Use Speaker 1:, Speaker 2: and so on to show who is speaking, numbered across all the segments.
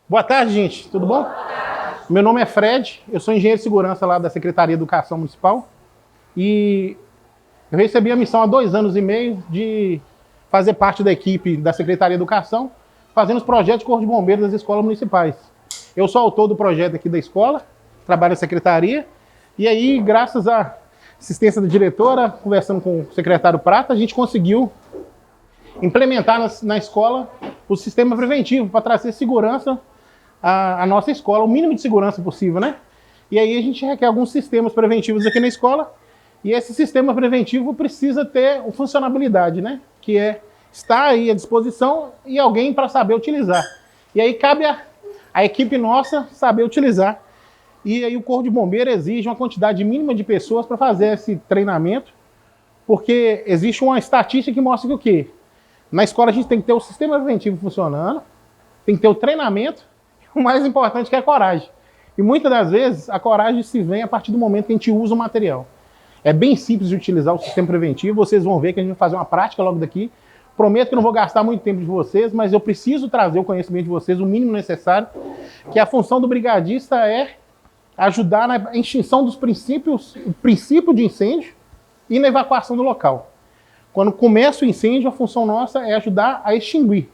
Speaker 1: Boa tarde, gente. Tudo bom? Meu nome é Fred, eu sou engenheiro de segurança lá da Secretaria de Educação Municipal e eu recebi a missão há 2 anos e meio de fazer parte da equipe da Secretaria de Educação, fazendo os projetos de Corpo de Bombeiros das escolas municipais. Eu sou autor do projeto aqui da escola, trabalho na Secretaria, e aí, graças à assistência da diretora, conversando com o secretário Prata, a gente conseguiu implementar na escola o sistema preventivo para trazer segurança à nossa escola, o mínimo de segurança possível, né? E aí a gente requer alguns sistemas preventivos aqui na escola, e esse sistema preventivo precisa ter funcionalidade, né? Que é estar aí à disposição e alguém para saber utilizar. E aí cabe a equipe nossa saber utilizar. E aí o Corpo de Bombeiro exige uma quantidade mínima de pessoas para fazer esse treinamento, porque existe uma estatística que mostra que o quê? Na escola a gente tem que ter o sistema preventivo funcionando, tem que ter o treinamento, e o mais importante que é a coragem. E muitas das vezes a coragem se vem a partir do momento que a gente usa o material. É bem simples de utilizar o sistema preventivo, vocês vão ver que a gente vai fazer uma prática logo daqui. Prometo que não vou gastar muito tempo de vocês, mas eu preciso trazer o conhecimento de vocês, o mínimo necessário, que a função do brigadista é ajudar na extinção dos princípios, o princípio de incêndio e na evacuação do local. Quando começa o incêndio, a função nossa é ajudar a extinguir.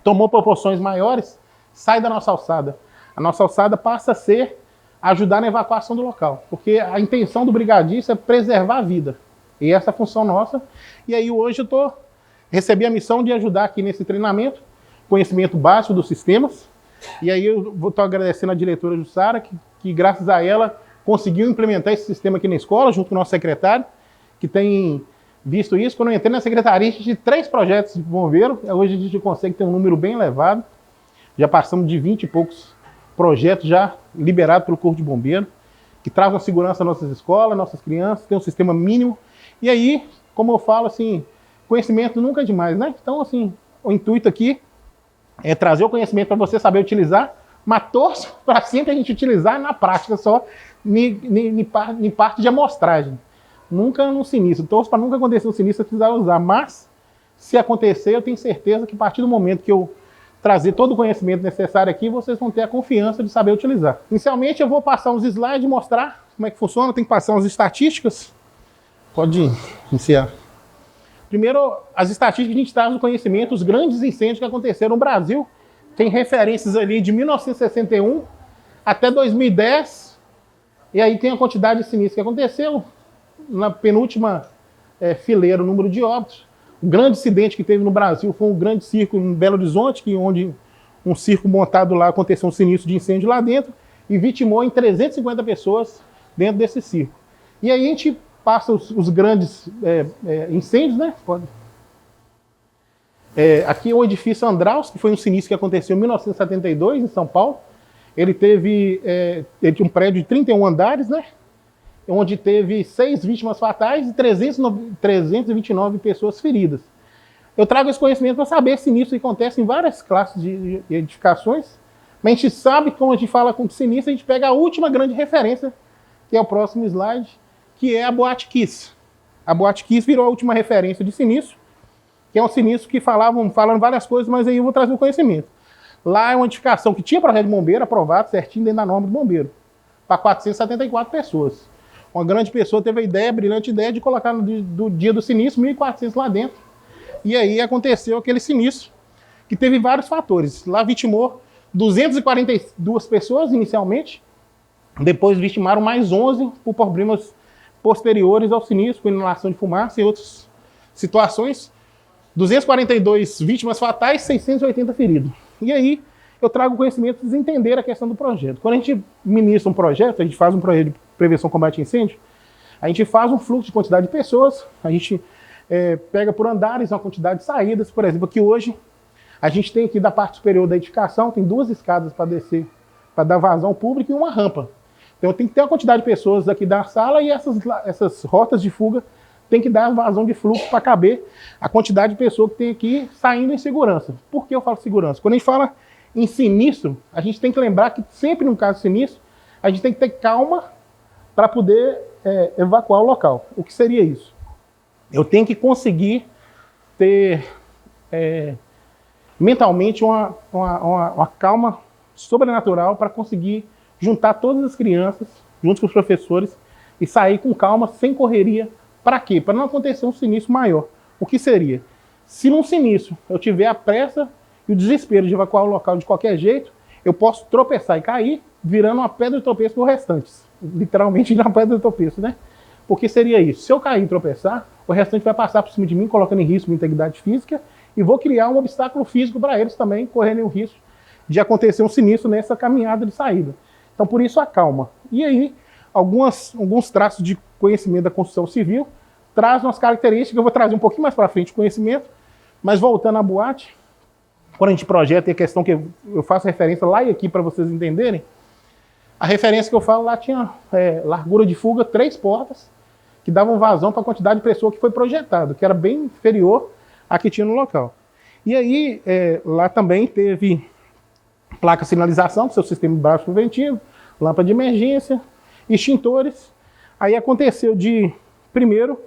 Speaker 1: Tomou proporções maiores, sai da nossa alçada. A nossa alçada passa a ser ajudar na evacuação do local, porque a intenção do brigadista é preservar a vida. E essa é a função nossa. E aí hoje eu recebi a missão de ajudar aqui nesse treinamento, conhecimento básico dos sistemas. E aí eu estou agradecendo a diretora Jussara, que graças a ela conseguiu implementar esse sistema aqui na escola, junto com o nosso secretário, que tem visto isso. Quando eu entrei na secretaria, a gente tinha 3 projetos de bombeiro. Hoje a gente consegue ter um número bem elevado. Já passamos de 20 e poucos projetos já liberados pelo Corpo de Bombeiro, que trazem segurança às nossas escolas, nossas crianças, tem um sistema mínimo. E aí, como eu falo, assim, conhecimento nunca é demais, né? Então, assim, o intuito aqui é trazer o conhecimento para você saber utilizar, mas torço para sempre a gente utilizar na prática só, em parte de amostragem. Nunca no sinistro. Torço para nunca acontecer um sinistro precisar usar, mas se acontecer, eu tenho certeza que a partir do momento que eu trazer todo o conhecimento necessário aqui, vocês vão ter a confiança de saber utilizar. Inicialmente eu vou passar uns slides e mostrar como é que funciona, tem que passar umas estatísticas. Pode iniciar. Primeiro, as estatísticas que a gente traz no conhecimento, os grandes incêndios que aconteceram no Brasil, tem referências ali de 1961 até 2010, e aí tem a quantidade de sinistros que aconteceu, na penúltima fileira o número de óbitos. O grande acidente que teve no Brasil foi um grande circo em Belo Horizonte, onde um circo montado lá aconteceu um sinistro de incêndio lá dentro e vitimou em 350 pessoas dentro desse circo. E aí a gente passa os grandes incêndios, né? Aqui é o edifício Andraus, que foi um sinistro que aconteceu em 1972 em São Paulo. Ele tinha um prédio de 31 andares, né? Onde teve 6 vítimas fatais e 329 pessoas feridas. Eu trago esse conhecimento para saber sinistro que acontece em várias classes de edificações, mas a gente sabe que quando a gente fala com sinistro, a gente pega a última grande referência, que é o próximo slide, que é a Boate Kiss. A Boate Kiss virou a última referência de sinistro, que é um sinistro que falando várias coisas, mas aí eu vou trazer o conhecimento. Lá é uma edificação que tinha projeto de bombeiro aprovado certinho dentro da norma do bombeiro, para 474 pessoas. Uma grande pessoa teve a brilhante ideia de colocar do dia do sinistro 1.400 lá dentro. E aí aconteceu aquele sinistro, que teve vários fatores. Lá vitimou 242 pessoas inicialmente, depois vitimaram mais 11 por problemas posteriores ao sinistro, com inalação de fumaça e outras situações. 242 vítimas fatais, 680 feridos. E aí eu trago conhecimento para vocês entenderem a questão do projeto. Quando a gente ministra um projeto, a gente faz um projeto de prevenção, combate a incêndio, a gente faz um fluxo de quantidade de pessoas, a gente pega por andares uma quantidade de saídas. Por exemplo, aqui hoje a gente tem aqui da parte superior da edificação, tem 2 escadas para descer, para dar vazão ao público e uma rampa. Então tem que ter uma quantidade de pessoas aqui da sala e essas rotas de fuga tem que dar vazão de fluxo para caber a quantidade de pessoas que tem aqui saindo em segurança. Por que eu falo segurança? Quando a gente fala em sinistro, a gente tem que lembrar que sempre num caso de sinistro, a gente tem que ter calma para poder evacuar o local. O que seria isso? Eu tenho que conseguir ter mentalmente uma calma sobrenatural para conseguir juntar todas as crianças, junto com os professores, e sair com calma, sem correria. Para quê? Para não acontecer um sinistro maior. O que seria? Se num sinistro eu tiver a pressa e o desespero de evacuar o local de qualquer jeito, eu posso tropeçar e cair, virando uma pedra de tropeço para os restantes. Literalmente na pedra de tropeço, né? Porque seria isso. Se eu cair e tropeçar, o restante vai passar por cima de mim, colocando em risco minha integridade física, e vou criar um obstáculo físico para eles também, correndo o risco de acontecer um sinistro nessa caminhada de saída. Então, por isso, a calma. E aí, alguns traços de conhecimento da construção civil trazem umas características, eu vou trazer um pouquinho mais para frente o conhecimento, mas voltando à boate, quando a gente projeta, e a questão que eu faço referência lá e aqui para vocês entenderem, a referência que eu falo lá tinha largura de fuga 3 portas, que davam vazão para a quantidade de pessoa que foi projetado, que era bem inferior à que tinha no local. E aí, lá também teve placa de sinalização, com seu sistema básico preventivo, lâmpada de emergência, extintores. Aí aconteceu primeiro,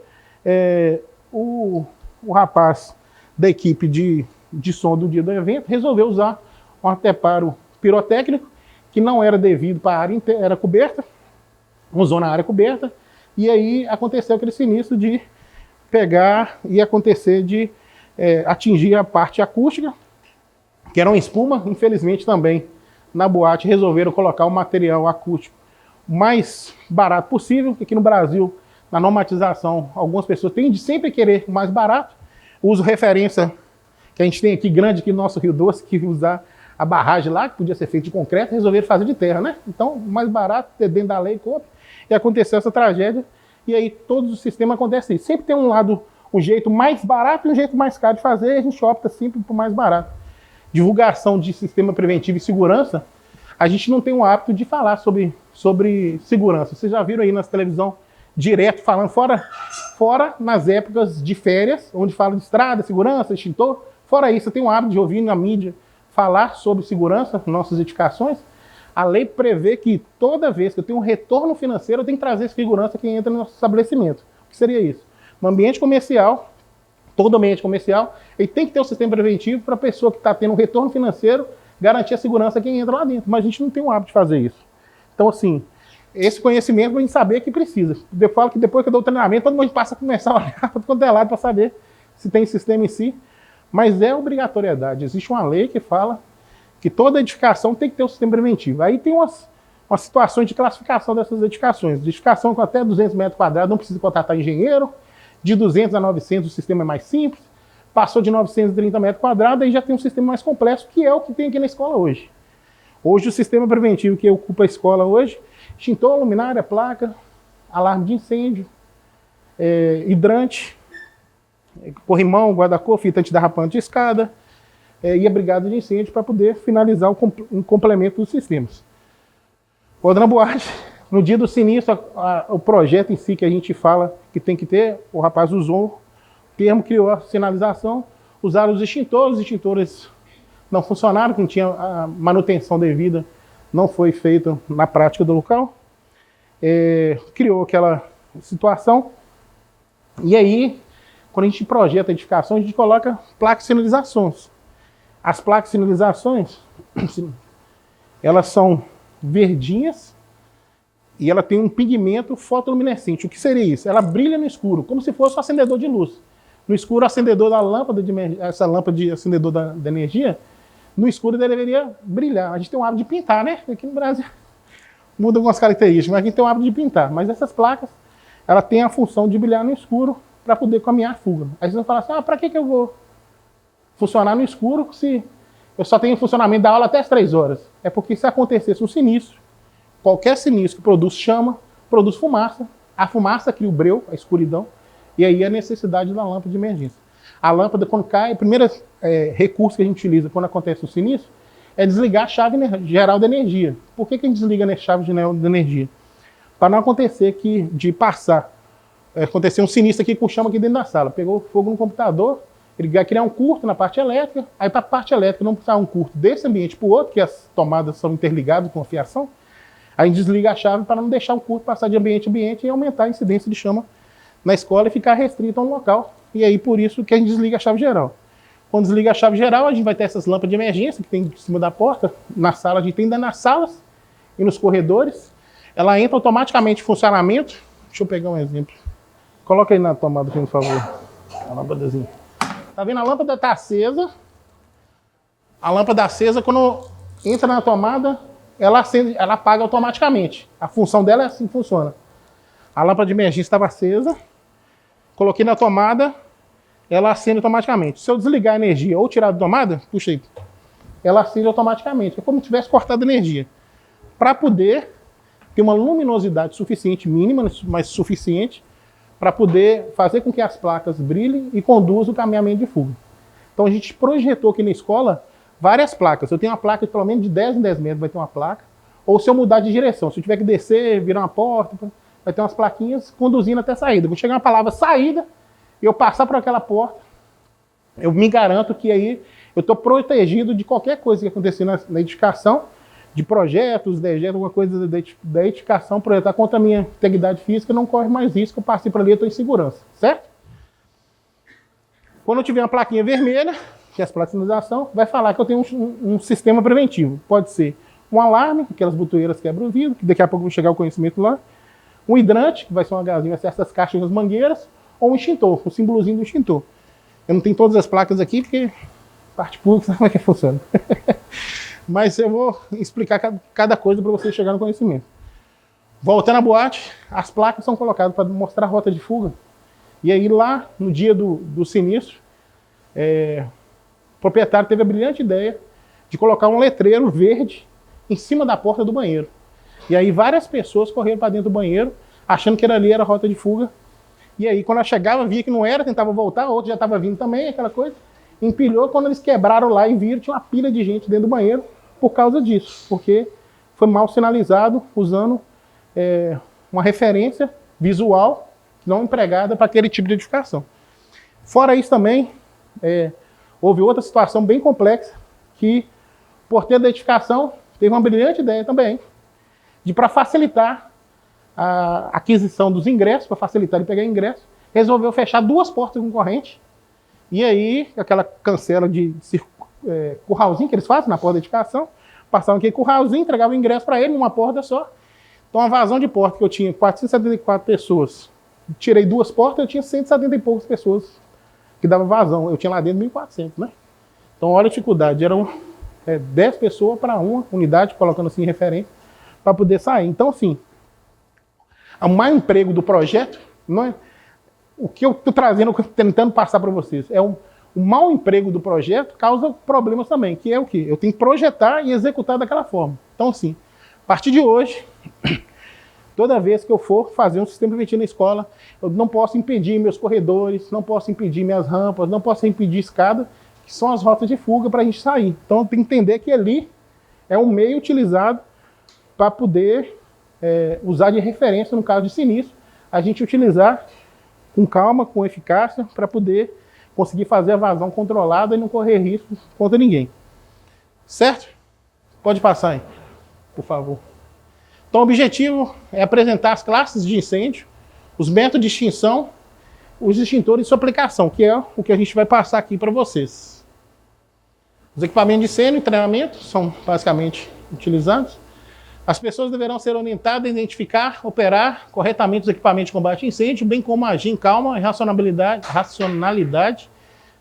Speaker 1: o rapaz da equipe de som do dia do evento resolveu usar um anteparo pirotécnico que não era devido para a área inteira, era coberta, usou na área coberta, e aí aconteceu aquele sinistro de pegar e acontecer de atingir a parte acústica, que era uma espuma. Infelizmente também na boate resolveram colocar o material acústico mais barato possível, que aqui no Brasil, na normatização, algumas pessoas têm de sempre querer o mais barato. Uso referência que a gente tem aqui grande aqui no nosso Rio Doce, que usar a barragem lá, que podia ser feita de concreto, resolveram fazer de terra, né? Então, o mais barato, dentro da lei, coube, e aconteceu essa tragédia, e aí todos os sistemas acontecem isso. Sempre tem um jeito mais barato e um jeito mais caro de fazer, e a gente opta sempre por mais barato. Divulgação de sistema preventivo e segurança, a gente não tem o hábito de falar sobre segurança. Vocês já viram aí na televisão direto falando, fora nas épocas de férias, onde fala de estrada, segurança, extintor. Fora isso, eu tenho o hábito de ouvir na mídia falar sobre segurança nas nossas edificações. A lei prevê que toda vez que eu tenho um retorno financeiro, eu tenho que trazer segurança quem entra no nosso estabelecimento. O que seria isso? No ambiente comercial, todo ambiente comercial, ele tem que ter um sistema preventivo para a pessoa que está tendo um retorno financeiro garantir a segurança a quem entra lá dentro. Mas a gente não tem o hábito de fazer isso. Então, assim, esse conhecimento a gente saber que precisa. Eu falo que depois que eu dou o treinamento, todo mundo passa a começar a olhar para todo lado para saber se tem sistema em si. Mas é obrigatoriedade. Existe uma lei que fala que toda edificação tem que ter um sistema preventivo. Aí tem umas situações de classificação dessas edificações. Edificação com até 200 metros quadrados não precisa contratar engenheiro. De 200 a 900 o sistema é mais simples. Passou de 930 metros quadrados, aí já tem um sistema mais complexo, que é o que tem aqui na escola hoje. Hoje o sistema preventivo que ocupa a escola hoje, extintor, luminária, placa, alarme de incêndio, hidrante, corrimão, guarda-cor, fita antiderrapante de escada, e a brigada de incêndio para poder finalizar um complemento dos sistemas. Outra boate, no dia do sinistro, o projeto em si que a gente fala que tem que ter, o rapaz usou o termo, criou a sinalização, usaram os extintores não funcionaram, que não tinha a manutenção devida, não foi feita na prática do local, criou aquela situação, e aí, quando a gente projeta a edificação, a gente coloca placas de sinalizações. As placas de sinalizações, elas são verdinhas e ela tem um pigmento fotoluminescente. O que seria isso? Ela brilha no escuro, como se fosse um acendedor de luz. No escuro, o acendedor da lâmpada, essa lâmpada de acendedor da energia, no escuro ele deveria brilhar. A gente tem um hábito de pintar, né? Aqui no Brasil muda algumas características, mas a gente tem um hábito de pintar. Mas essas placas, ela tem a função de brilhar no escuro para poder caminhar a fuga. Aí vocês vão falar assim, para que eu vou funcionar no escuro se eu só tenho funcionamento da aula até as 3 horas? É porque se acontecesse um sinistro, qualquer sinistro que produz chama, produz fumaça, a fumaça cria o breu, a escuridão, e aí a necessidade da lâmpada de emergência. A lâmpada, quando cai, o primeiro recurso que a gente utiliza quando acontece um sinistro é desligar a chave geral de energia. Por que a gente desliga a chave geral de energia? Para não acontecer acontecer um sinistro aqui com chama aqui dentro da sala. Pegou fogo no computador, ele vai criar um curto na parte elétrica, aí para a parte elétrica não precisar um curto desse ambiente para o outro, que as tomadas são interligadas com a fiação, aí a gente desliga a chave para não deixar o curto passar de ambiente a ambiente e aumentar a incidência de chama na escola e ficar restrito a um local. E aí por isso que a gente desliga a chave geral. Quando desliga a chave geral, a gente vai ter essas lâmpadas de emergência que tem em cima da porta, na sala, a gente tem nas salas e nos corredores. Ela entra automaticamente em funcionamento. Deixa eu pegar um exemplo. Coloca aí na tomada aqui, por favor. A lâmpadazinha. Tá vendo? A lâmpada está acesa. A lâmpada acesa, quando entra na tomada, ela acende, ela apaga automaticamente. A função dela é assim que funciona. A lâmpada de emergência estava acesa. Coloquei na tomada, ela acende automaticamente. Se eu desligar a energia ou tirar da tomada, puxa aí, ela acende automaticamente. É como se tivesse cortado a energia. Para poder ter uma luminosidade suficiente, mínima, mas suficiente, para poder fazer com que as placas brilhem e conduzam o caminhamento de fuga. Então a gente projetou aqui na escola várias placas. Eu tenho uma placa de pelo menos de 10 em 10 metros, vai ter uma placa. Ou se eu mudar de direção, se eu tiver que descer, virar uma porta, vai ter umas plaquinhas conduzindo até a saída. Quando chegar uma palavra saída, eu passar por aquela porta, eu me garanto que aí eu estou protegido de qualquer coisa que acontecer na edificação, de projetos, dejetos, alguma coisa da edificação, projetar contra a minha integridade física, não corre mais risco, eu passei por ali, eu estou em segurança, certo? Quando eu tiver uma plaquinha vermelha, que é a placa de sinalização, vai falar que eu tenho um sistema preventivo. Pode ser um alarme, aquelas botoeiras quebram o vidro, que daqui a pouco vai chegar o conhecimento lá, um hidrante, que vai ser uma gazinha, vai ser essas caixas das mangueiras, ou um extintor, um símbolozinho do extintor. Eu não tenho todas as placas aqui, porque parte pública, sabe como é que funciona. Mas eu vou explicar cada coisa para você chegar no conhecimento. Voltando à boate, as placas são colocadas para mostrar a rota de fuga. E aí lá, no dia do sinistro, o proprietário teve a brilhante ideia de colocar um letreiro verde em cima da porta do banheiro. E aí várias pessoas correram para dentro do banheiro, achando que ali era a rota de fuga. E aí quando ela chegava, via que não era, tentava voltar, outro já estava vindo também, aquela coisa. Empilhou, quando eles quebraram lá e viram, tinha uma pilha de gente dentro do banheiro por causa disso, porque foi mal sinalizado, usando uma referência visual não empregada para aquele tipo de edificação. Fora isso também, houve outra situação bem complexa, que o porteiro da edificação teve uma brilhante ideia também, de para facilitar a aquisição dos ingressos, para facilitar ele pegar ingresso, resolveu fechar 2 portas concorrentes. E aí, aquela cancela de curralzinho que eles fazem na porta da edificação, passavam aquele curralzinho, entregavam o ingresso para ele numa porta só. Então, a vazão de porta que eu tinha 474 pessoas, tirei 2 portas, eu tinha 170 e poucas pessoas que dava vazão. Eu tinha lá dentro 1.400, né? Então, olha a dificuldade. Eram 10 pessoas para uma unidade, colocando assim referência, para poder sair. Então, assim, o mau emprego do projeto, não é? O que eu estou trazendo, tentando passar para vocês, o mau emprego do projeto causa problemas também, que é o quê? Eu tenho que projetar e executar daquela forma. Então, assim, a partir de hoje, toda vez que eu for fazer um sistema preventivo na escola, eu não posso impedir meus corredores, não posso impedir minhas rampas, não posso impedir escada, que são as rotas de fuga para a gente sair. Então, eu tenho que entender que ali é um meio utilizado para poder usar de referência no caso de sinistro, a gente utilizar com calma, com eficácia, para poder conseguir fazer a vazão controlada e não correr risco contra ninguém. Certo? Pode passar aí, por favor. Então o objetivo é apresentar as classes de incêndio, os métodos de extinção, os extintores e sua aplicação, que é o que a gente vai passar aqui para vocês. Os equipamentos de incêndio e treinamento são basicamente utilizados. As pessoas deverão ser orientadas a identificar, operar corretamente os equipamentos de combate a incêndio, bem como agir em calma e racionalidade,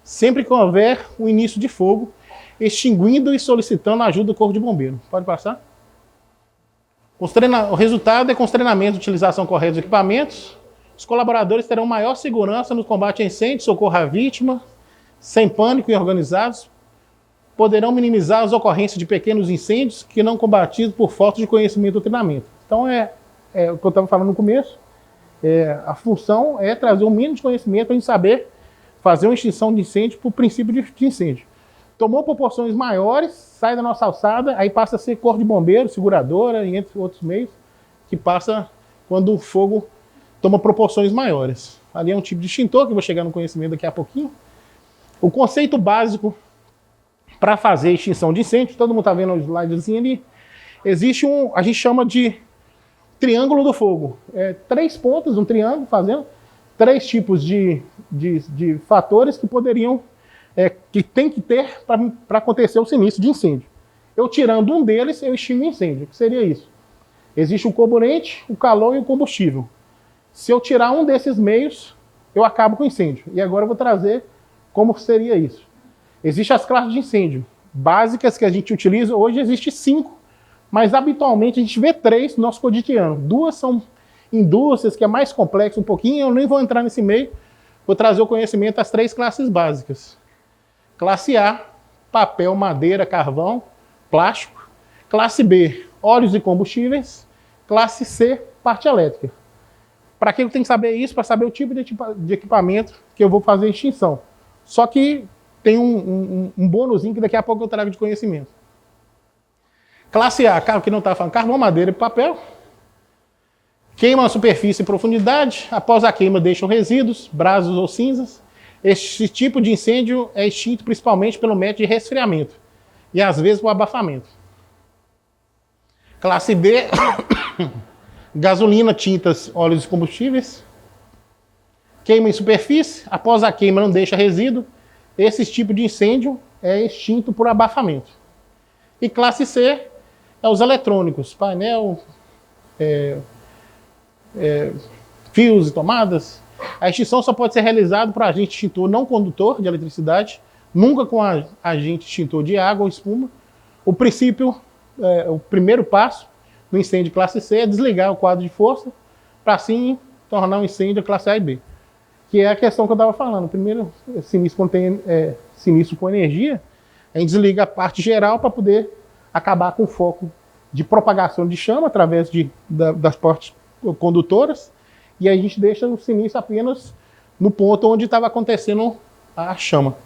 Speaker 1: sempre que houver o início de fogo, extinguindo e solicitando a ajuda do Corpo de Bombeiro. Pode passar? O resultado é com os treinamentos de utilização correta dos equipamentos. Os colaboradores terão maior segurança no combate a incêndio, socorro à vítima, sem pânico e organizados. Poderão minimizar as ocorrências de pequenos incêndios que não combatidos por falta de conhecimento do treinamento. Então, o que eu estava falando no começo, a função é trazer um mínimo de conhecimento para a gente saber fazer uma extinção de incêndio por princípio de incêndio. Tomou proporções maiores, sai da nossa alçada, aí passa a ser corpo de bombeiro, seguradora, e entre outros meios, que passa quando o fogo toma proporções maiores. Ali é um tipo de extintor, que eu vou chegar no conhecimento daqui a pouquinho. O conceito básico para fazer extinção de incêndio, todo mundo está vendo o slidezinho ali, existe a gente chama de triângulo do fogo. 3 pontas, um triângulo, fazendo 3 tipos de fatores que poderiam que tem que ter para acontecer o sinistro de incêndio. Eu tirando um deles, eu extingo o incêndio. O que seria isso? Existe o comburente, o calor e o combustível. Se eu tirar um desses meios, eu acabo com o incêndio. E agora eu vou trazer como seria isso. Existem as classes de incêndio básicas que a gente utiliza. Hoje existe 5, mas habitualmente a gente vê 3 no nosso cotidiano. 2 são indústrias, que é mais complexo um pouquinho. Eu nem vou entrar nesse meio. Vou trazer o conhecimento das 3 classes básicas. Classe A, papel, madeira, carvão, plástico. Classe B, óleos e combustíveis. Classe C, parte elétrica. Para que eu tenho que saber isso? Para saber o tipo de equipamento que eu vou fazer a extinção. Só que tem um bônusinho que daqui a pouco eu trago de conhecimento. Classe A, que não está falando, carvão, madeira e papel. Queima a superfície e profundidade. Após a queima deixam resíduos, brasas ou cinzas. Este tipo de incêndio é extinto principalmente pelo método de resfriamento. E às vezes por abafamento. Classe B, gasolina, tintas, óleos e combustíveis. Queima em superfície. Após a queima não deixa resíduo. Esse tipo de incêndio é extinto por abafamento. E classe C é os eletrônicos, painel, fios e tomadas. A extinção só pode ser realizada por agente extintor não condutor de eletricidade, nunca com agente extintor de água ou espuma. O primeiro passo no incêndio classe C é desligar o quadro de força para assim tornar um incêndio classe A e B. Que é a questão que eu estava falando. Primeiro, sinistro, quando tem sinistro com energia, a gente desliga a parte geral para poder acabar com o foco de propagação de chama através das partes condutoras, e a gente deixa o sinistro apenas no ponto onde estava acontecendo a chama.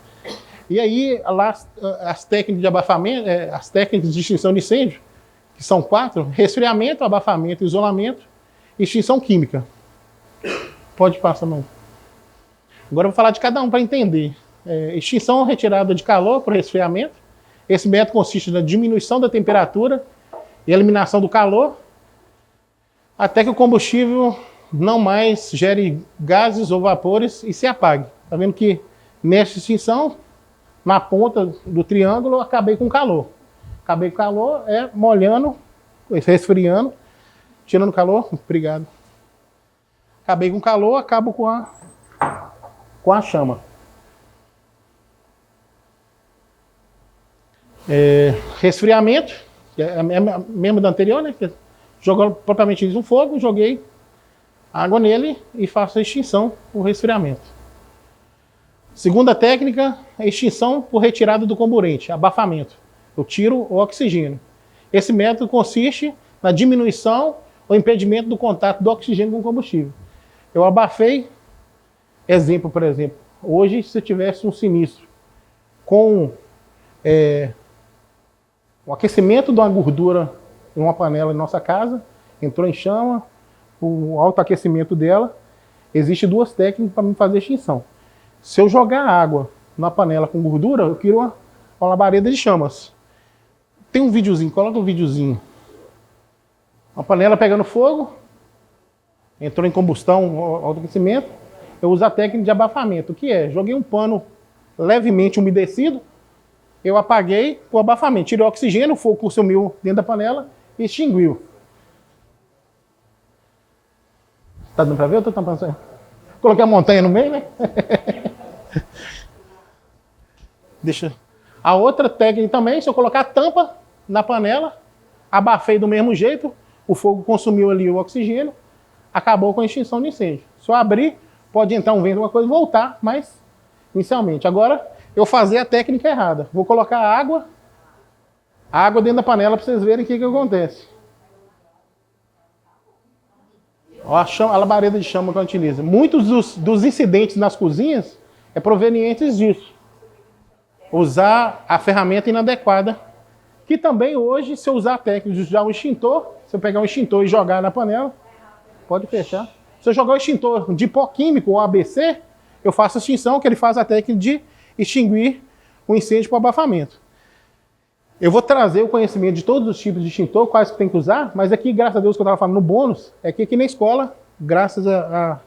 Speaker 1: E aí, lá, as técnicas de abafamento, as técnicas de extinção de incêndio, que são 4, resfriamento, abafamento, isolamento e extinção química. Pode passar, não. Agora eu vou falar de cada um para entender. Extinção retirada de calor por resfriamento. Esse método consiste na diminuição da temperatura e eliminação do calor, até que o combustível não mais gere gases ou vapores e se apague. Está vendo que nessa extinção, na ponta do triângulo, eu acabei com calor. Acabei com calor molhando, resfriando, tirando calor. Obrigado. Acabei com calor, acabo com a chama. Resfriamento, mesmo da anterior, né? Jogou propriamente um fogo, joguei água nele e faço a extinção por resfriamento. Segunda técnica, a extinção por retirada do comburente, abafamento. Eu tiro o oxigênio. Esse método consiste na diminuição ou impedimento do contato do oxigênio com o combustível. Eu abafei, por exemplo, hoje se eu tivesse um sinistro com o aquecimento de uma gordura em uma panela em nossa casa, entrou em chama, o alto aquecimento dela, existem 2 técnicas para me fazer extinção. Se eu jogar água na panela com gordura, eu crio uma labareda de chamas. Tem um videozinho, coloca um videozinho. Uma panela pegando fogo, entrou em combustão, alto aquecimento, eu uso a técnica de abafamento, que joguei um pano levemente umedecido, eu apaguei o abafamento, tirei o oxigênio, o fogo consumiu dentro da panela e extinguiu. Tá dando para ver ou tô tampando isso aí? Coloquei a montanha no meio, né? Deixa. A outra técnica também, se eu colocar a tampa na panela, abafei do mesmo jeito, o fogo consumiu ali o oxigênio, acabou com a extinção de incêndio. Se eu abrir, pode entrar um vento, alguma coisa, voltar, mas inicialmente. Agora, eu fazer a técnica errada. Vou colocar água dentro da panela para vocês verem o que acontece. Olha a labareda de chama que eu utilizo. Muitos dos incidentes nas cozinhas é provenientes disso. Usar a ferramenta inadequada, que também hoje, se eu usar a técnica de usar um extintor, se eu pegar um extintor e jogar na panela, pode fechar. Se eu jogar o extintor de pó químico ou ABC, eu faço a extinção, que ele faz a técnica de extinguir o incêndio por abafamento. Eu vou trazer o conhecimento de todos os tipos de extintor, quais que tem que usar, mas aqui, graças a Deus, que eu estava falando no bônus, é que aqui na escola, graças a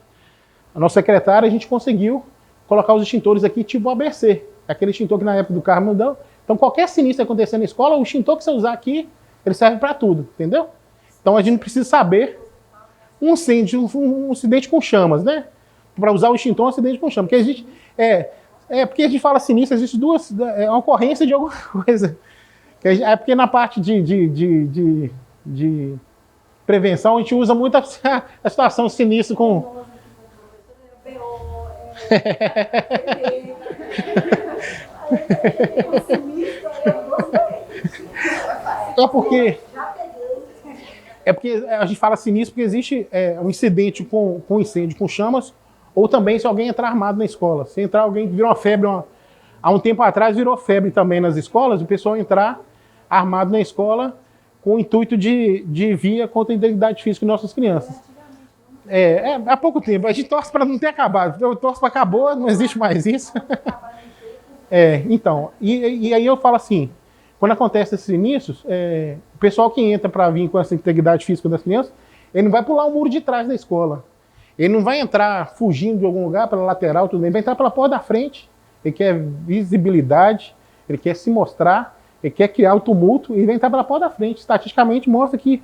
Speaker 1: nossa secretária, a gente conseguiu colocar os extintores aqui tipo ABC. É aquele extintor que na época do carro não deu. Então qualquer sinistro acontecer na escola, o extintor que você usar aqui, ele serve para tudo, entendeu? Então a gente precisa saber um acidente com chamas, né? Para usar o extintor, um acidente com chamas. Porque existe, porque a gente fala sinistro, existe uma ocorrência de alguma coisa. É porque na parte de prevenção a gente usa muito a situação sinistra com... É porque a gente fala sinistro porque existe um incidente com incêndio com chamas, ou também se alguém entrar armado na escola. Se entrar alguém que virou uma febre, há um tempo atrás virou febre também nas escolas, o pessoal entrar armado na escola com o intuito de via contra a integridade física de nossas crianças. Há pouco tempo. A gente torce para não ter acabado. Eu torço para acabou, não existe mais isso. Então, e aí eu falo assim, quando acontece esses sinistros, o pessoal que entra para vir com essa integridade física das crianças, ele não vai pular o muro de trás da escola. Ele não vai entrar fugindo de algum lugar pela lateral, tudo bem. Ele vai entrar pela porta da frente. Ele quer visibilidade, ele quer se mostrar, ele quer criar o tumulto, e ele vai entrar pela porta da frente. Estatisticamente mostra que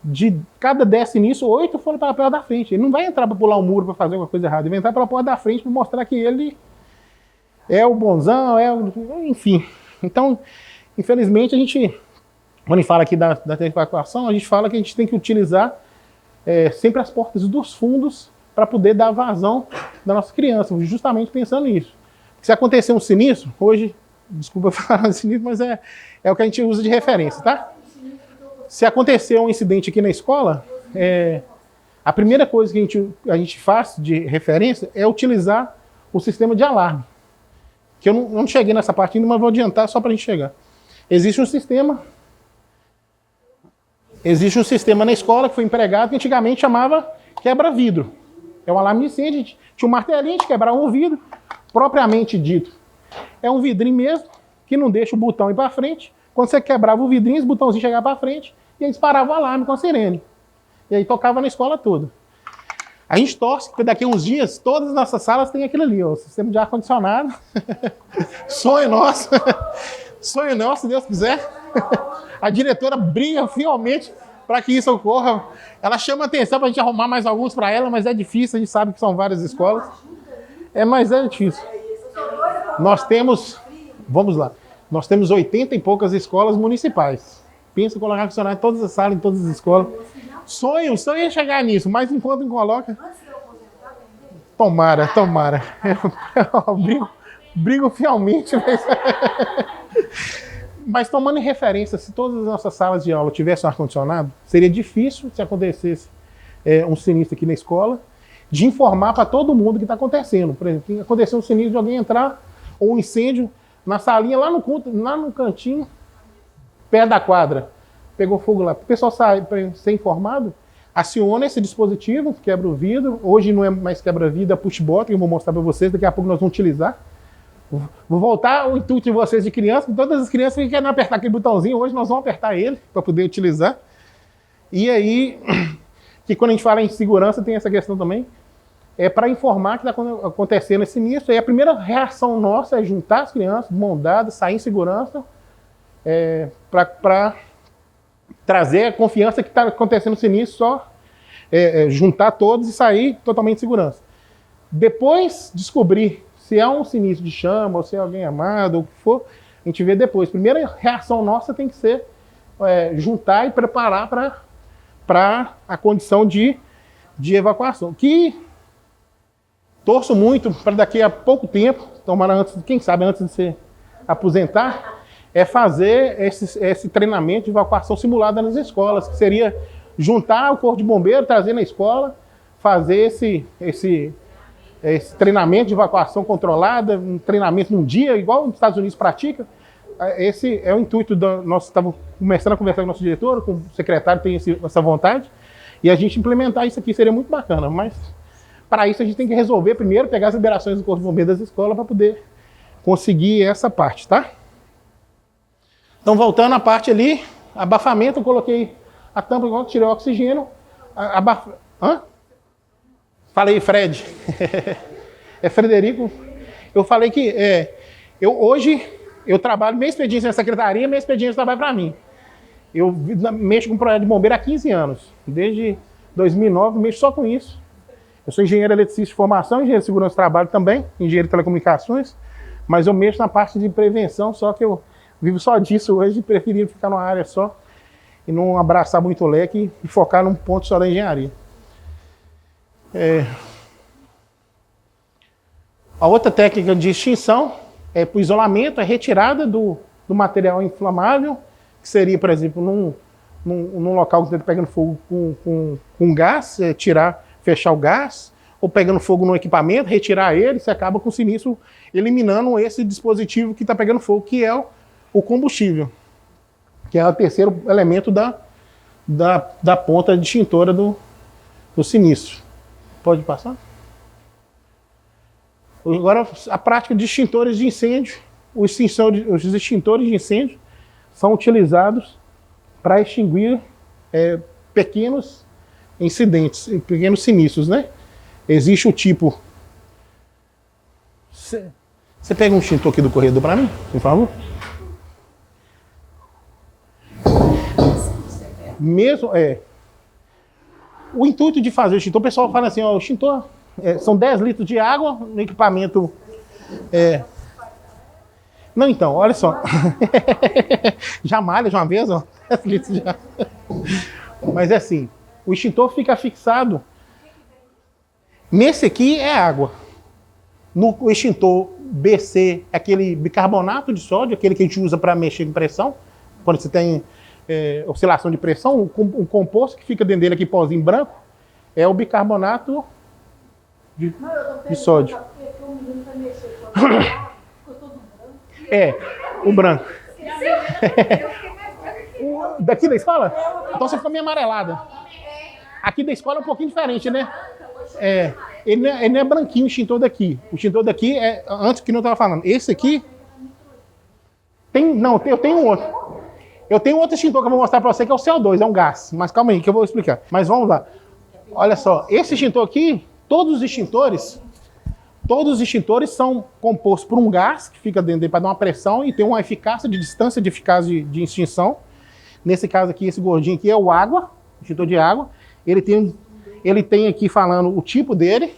Speaker 1: de cada 10 sinistros, 8 foram pela porta da frente. Ele não vai entrar para pular o muro para fazer alguma coisa errada. Ele vai entrar pela porta da frente para mostrar que ele é o bonzão, enfim. Então, infelizmente, a gente, quando a gente fala aqui da evacuação, a gente fala que a gente tem que utilizar sempre as portas dos fundos para poder dar vazão da nossa criança, justamente pensando nisso. Se acontecer um sinistro, hoje, desculpa falar sinistro, mas é o que a gente usa de referência, tá? Se acontecer um incidente aqui na escola, a primeira coisa que a gente faz de referência é utilizar o sistema de alarme. Que eu não cheguei nessa parte ainda, mas vou adiantar só para a gente chegar. Existe um sistema na escola que foi empregado que antigamente chamava quebra-vidro. É um alarme de incêndio, tinha um martelinho, a gente quebrava um vidro, propriamente dito. É um vidrinho mesmo, que não deixa o botão ir para frente. Quando você quebrava o vidrinho, esse botãozinho chegava para frente e aí disparava o alarme com a sirene. E aí tocava na escola toda. A gente torce que daqui a uns dias todas as nossas salas têm aquilo ali, ó, o sistema de ar-condicionado. Sonho nosso. Sonho nosso, se Deus quiser. A diretora briga fielmente para que isso ocorra. Ela chama atenção para a gente arrumar mais alguns para ela, mas é difícil, a gente sabe que são várias escolas. Mas é difícil. Nós temos, vamos lá, nós temos 80 e poucas escolas municipais. Pensa em colocar ar-condicionado em todas as salas, em todas as escolas. Sonho é chegar nisso, mas enquanto não coloca... Tomara. Eu brigo fielmente, mas tomando em referência, se todas as nossas salas de aula tivessem ar-condicionado, seria difícil, se acontecesse um sinistro aqui na escola, de informar para todo mundo o que está acontecendo. Por exemplo, aconteceu um sinistro de alguém entrar, ou um incêndio, na salinha, lá no cantinho, perto da quadra. Pegou fogo lá. O pessoal sai para ser informado, aciona esse dispositivo, quebra o vidro. Hoje não é mais quebra-vidro, é push-button, que eu vou mostrar para vocês, daqui a pouco nós vamos utilizar. Vou voltar ao intuito de vocês de criança, todas as crianças que querem apertar aquele botãozinho, hoje nós vamos apertar ele para poder utilizar. E aí, que quando a gente fala em segurança, tem essa questão também, para informar que está acontecendo esse sinistro. E a primeira reação nossa é juntar as crianças, de mão dada, sair em segurança, para trazer a confiança que está acontecendo o sinistro, só juntar todos e sair totalmente em segurança. Depois descobrir se é um sinistro de chama, ou se é alguém amado, ou o que for, a gente vê depois. Primeira reação nossa tem que ser juntar e preparar para a condição de evacuação. Que torço muito para daqui a pouco tempo, tomara quem sabe antes de se aposentar, fazer esse treinamento de evacuação simulada nas escolas, que seria juntar o corpo de bombeiro, trazer na escola, fazer esse treinamento de evacuação controlada, um treinamento num dia, igual os Estados Unidos pratica. Esse é o intuito nós estávamos começando a conversar com o nosso diretor, com o secretário, tem essa vontade, e a gente implementar isso aqui seria muito bacana, mas para isso a gente tem que resolver primeiro, pegar as liberações do corpo de bombeiro das escolas para poder conseguir essa parte, tá? Então, voltando à parte ali, abafamento, eu coloquei a tampa, igual tirei o oxigênio. Hã? Falei, Fred. É Frederico. Eu falei que Hoje, eu trabalho, minha expediência na secretaria, minha expediência trabalha para mim. Eu mexo com projeto de bombeiro há 15 anos. Desde 2009, mexo só com isso. Eu sou engenheiro eletricista de formação, engenheiro de segurança do trabalho também, engenheiro de telecomunicações, mas eu mexo na parte de prevenção, só que eu vivo só disso hoje e preferi ficar numa área só e não abraçar muito o leque e focar num ponto só da engenharia. A outra técnica de extinção é para o isolamento, é retirada do material inflamável, que seria, por exemplo, num local que está pegando fogo com gás, fechar o gás, ou pegando fogo no equipamento, retirar ele, você acaba com o sinistro eliminando esse dispositivo que está pegando fogo, que é o combustível, que é o terceiro elemento da ponta extintora do sinistro. Pode passar? Agora, a prática de extintores de incêndio. Os extintores de incêndio são utilizados para extinguir pequenos incidentes, pequenos sinistros, né? Existe o tipo... Você pega um extintor aqui do corredor para mim, por favor? Mesmo, o intuito de fazer o extintor, o pessoal fala assim, ó, o extintor são 10 litros de água no equipamento... Não, então, olha só. Já malha de uma vez, ó. 10 litros de água. Mas é assim, o extintor fica fixado. Nesse aqui é água. No extintor BC, é aquele bicarbonato de sódio, aquele que a gente usa para mexer com pressão. Quando você tem oscilação de pressão, um composto que fica dentro dele aqui, pozinho branco, é o bicarbonato de sódio. O branco. Daqui da escola? Então você ficou meio amarelada. Aqui da escola é um pouquinho diferente, né? Ele não é branquinho o extintor daqui. O extintor daqui é, antes que não estava falando, esse aqui eu tenho outro. Eu tenho outro extintor que eu vou mostrar para você, que é o CO2, é um gás. Mas calma aí, que eu vou explicar. Mas vamos lá. Olha só, esse extintor aqui, todos os extintores são compostos por um gás que fica dentro dele para dar uma pressão e tem uma eficácia de distância de eficácia de extinção. Nesse caso aqui, esse gordinho aqui é o extintor de água. Ele tem aqui falando o tipo dele,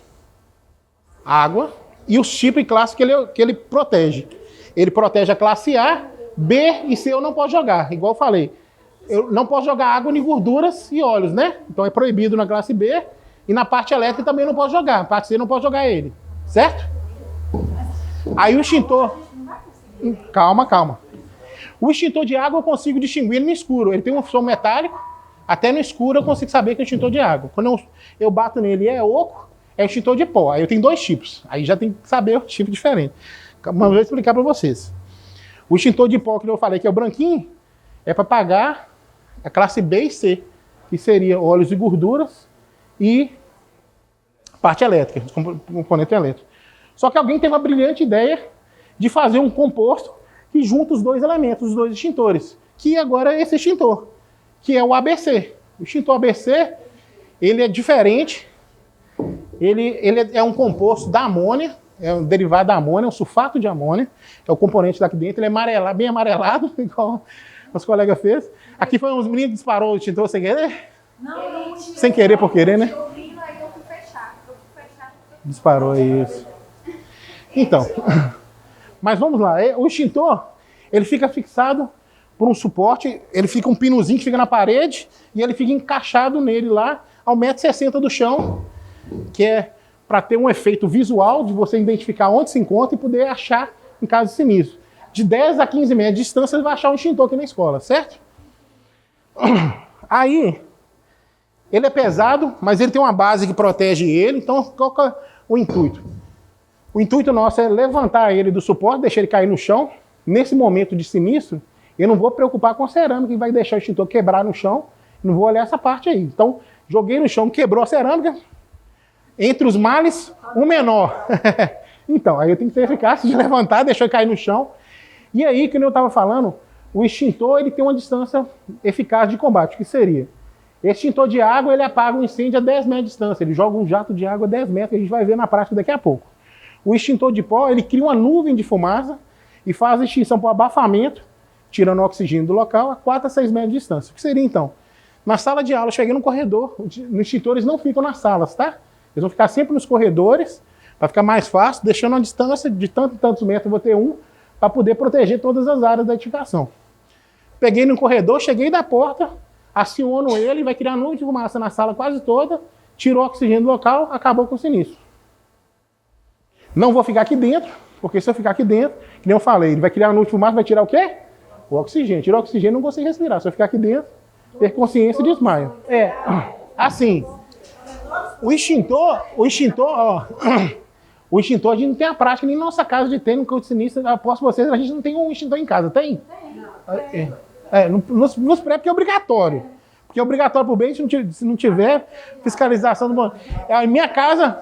Speaker 1: água, e os tipos e classes que ele protege. Ele protege a classe A, B e C eu não posso jogar, igual eu falei. Eu não posso jogar água nem gorduras e óleos, né? Então é proibido na classe B. E na parte elétrica também não posso jogar. Na parte C não posso jogar ele. Certo? Aí o extintor... Calma. O extintor de água eu consigo distinguir ele no escuro. Ele tem um som metálico. Até no escuro eu consigo saber que é extintor de água. Quando eu bato nele e é oco, é extintor de pó. Aí eu tenho dois tipos. Aí já tem que saber o tipo diferente. Mas eu vou explicar para vocês. O extintor de pó que eu falei que é o branquinho, é para apagar a classe B e C, que seria óleos e gorduras e parte elétrica, componente elétrico. Só que alguém teve a brilhante ideia de fazer um composto que junta os dois elementos, os dois extintores, que agora é esse extintor, que é o ABC. O extintor ABC, ele é diferente, ele é um composto da amônia, é um derivado da amônia, um sulfato de amônia, é o componente daqui dentro, ele é amarelado, bem amarelado, igual os colegas fez. Aqui foi uns meninos que disparou o extintor sem querer? Não. Sem querer por querer, né? Disparou isso. Então, mas vamos lá. O extintor, ele fica fixado por um suporte, ele fica um pinozinho que fica na parede e ele fica encaixado nele lá ao 1,60 m do chão, que é para ter um efeito visual de você identificar onde se encontra e poder achar em caso de sinistro. De 10 a 15 metros de distância, você vai achar um extintor aqui na escola, certo? Aí, ele é pesado, mas ele tem uma base que protege ele, então qual que é o intuito? O intuito nosso é levantar ele do suporte, deixar ele cair no chão. Nesse momento de sinistro, eu não vou preocupar com a cerâmica que vai deixar o extintor quebrar no chão, não vou olhar essa parte aí. Então, joguei no chão, quebrou a cerâmica, entre os males, o menor. Então, aí eu tenho que ter eficácia de levantar, deixar ele cair no chão. E aí, como eu estava falando, o extintor ele tem uma distância eficaz de combate, que seria... Esse extintor de água, ele apaga um incêndio a 10 metros de distância. Ele joga um jato de água a 10 metros, que a gente vai ver na prática daqui a pouco. O extintor de pó, ele cria uma nuvem de fumaça e faz a extinção por abafamento, tirando o oxigênio do local, a 4 a 6 metros de distância. O que seria então? Na sala de aula, eu cheguei no corredor, os extintores não ficam nas salas, tá? Eles vão ficar sempre nos corredores, para ficar mais fácil, deixando uma distância de tantos metros, eu vou ter um, para poder proteger todas as áreas da edificação. Peguei no corredor, cheguei da porta, aciono ele, vai criar nuvem de fumaça na sala quase toda, tirou o oxigênio do local, acabou com o sinistro. Não vou ficar aqui dentro, porque se eu ficar aqui dentro, que nem eu falei, ele vai criar nuvem de fumaça, vai tirar o quê? O oxigênio. Tirou o oxigênio, não consigo respirar. Se eu ficar aqui dentro, ter consciência, desmaio. Assim, o extintor, ó, o extintor a gente não tem a prática nem na nossa casa de ter, no canto sinistro, aposto vocês, a gente não tem um extintor em casa, tem? Nos pré, porque é obrigatório. Porque é obrigatório por bem, se não tiver fiscalização. Em minha casa,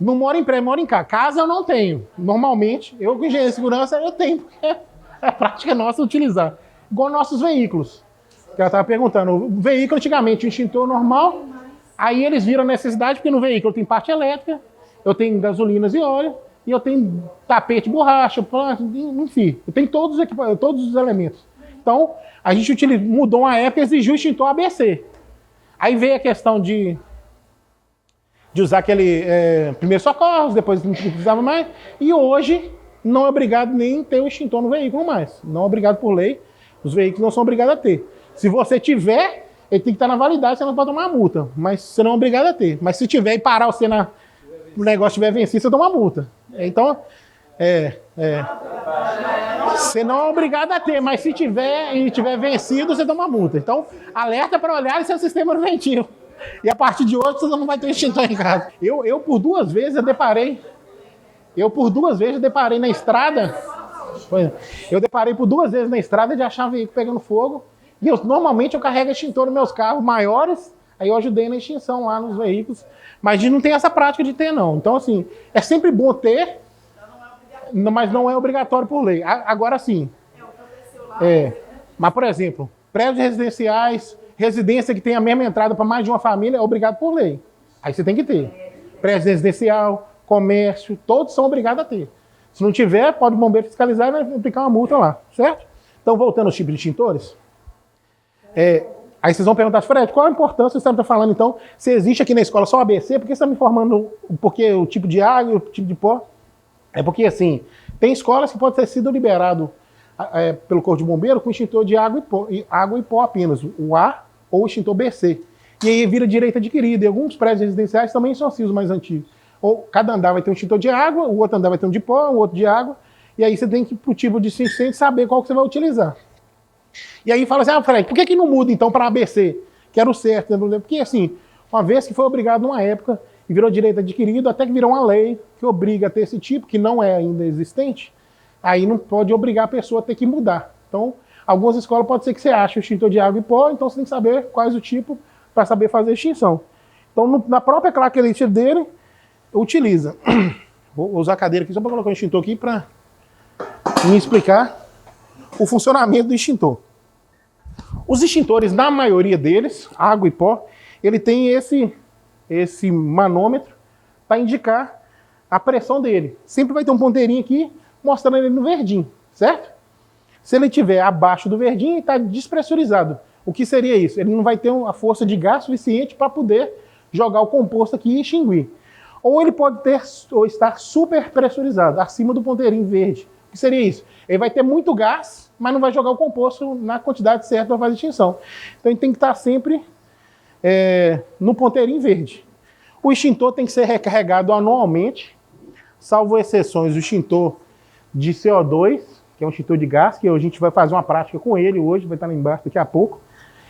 Speaker 1: não moro em pré, moro em casa. Casa eu não tenho. Normalmente, eu com engenheiro de segurança, eu tenho, porque é a prática nossa utilizar. Igual nossos veículos. Que ela estava perguntando. O veículo, antigamente, o extintor normal, aí eles viram a necessidade, porque no veículo tem parte elétrica, eu tenho gasolinas e óleo, e eu tenho tapete, borracha, enfim, eu tenho todos os elementos. Então, a gente mudou uma época e exigiu o extintor ABC. Aí veio a questão de usar aquele primeiros socorros, depois não precisava mais, e hoje não é obrigado nem ter o extintor no veículo mais. Não é obrigado por lei, os veículos não são obrigados a ter. Se você tiver, ele tem que estar na validade, você não pode tomar uma multa, mas você não é obrigado a ter. Mas se tiver e parar você o negócio estiver vencido, você toma uma multa. Então, você não é obrigado a ter, mas se tiver e tiver vencido, você toma uma multa. Então, alerta para olhar esse é o sistema preventivo. E a partir de hoje, você não vai ter extintor em casa. Eu por duas vezes, eu deparei na estrada. Eu deparei por 2 vezes na estrada de achar veículo pegando fogo. E normalmente eu carrego extintor nos meus carros maiores. Aí eu ajudei na extinção lá nos veículos. Mas a gente não tem essa prática de ter, não. Então, assim, é sempre bom ter, mas não é obrigatório por lei. Agora, sim. Mas, por exemplo, prédios residenciais, residência que tem a mesma entrada para mais de uma família, é obrigado por lei. Aí você tem que ter. Prédio residencial, comércio, todos são obrigados a ter. Se não tiver, pode o bombeiro fiscalizar e vai aplicar uma multa lá, certo? Então, voltando aos tipos de extintores. Aí vocês vão perguntar, Fred, qual a importância você está falando, então, se existe aqui na escola só ABC, por que você está me informando porque o tipo de água e o tipo de pó? É porque, assim, tem escolas que pode ter sido liberado pelo Corpo de Bombeiro com extintor de água e pó apenas, o A ou o extintor BC. E aí vira direito adquirido. E alguns prédios residenciais também são assim, os mais antigos. Ou cada andar vai ter um extintor de água, o outro andar vai ter um de pó, o outro de água, e aí você tem que, pro tipo de incêndio, saber qual que você vai utilizar. E aí fala assim, Fred, por que não muda então para ABC? Que era o certo, né? Porque assim, uma vez que foi obrigado numa época e virou direito adquirido, até que virou uma lei que obriga a ter esse tipo, que não é ainda existente, aí não pode obrigar a pessoa a ter que mudar. Então, algumas escolas pode ser que você ache o extintor de água e pó, então você tem que saber quais o tipo para saber fazer a extinção. Então, na própria claquelite dele, utiliza. Vou usar a cadeira aqui só para colocar o extintor aqui para me explicar o funcionamento do extintor. Os extintores, na maioria deles, água e pó, ele tem esse manômetro para indicar a pressão dele. Sempre vai ter um ponteirinho aqui mostrando ele no verdinho, certo? Se ele estiver abaixo do verdinho, está despressurizado. O que seria isso? Ele não vai ter a força de gás suficiente para poder jogar o composto aqui e extinguir. Ou ele pode estar superpressurizado, acima do ponteirinho verde. O que seria isso? Ele vai ter muito gás, mas não vai jogar o composto na quantidade certa para fazer extinção. Então ele tem que estar sempre no ponteirinho verde. O extintor tem que ser recarregado anualmente, salvo exceções, o extintor de CO2, que é um extintor de gás, que a gente vai fazer uma prática com ele hoje, vai estar lá embaixo daqui a pouco.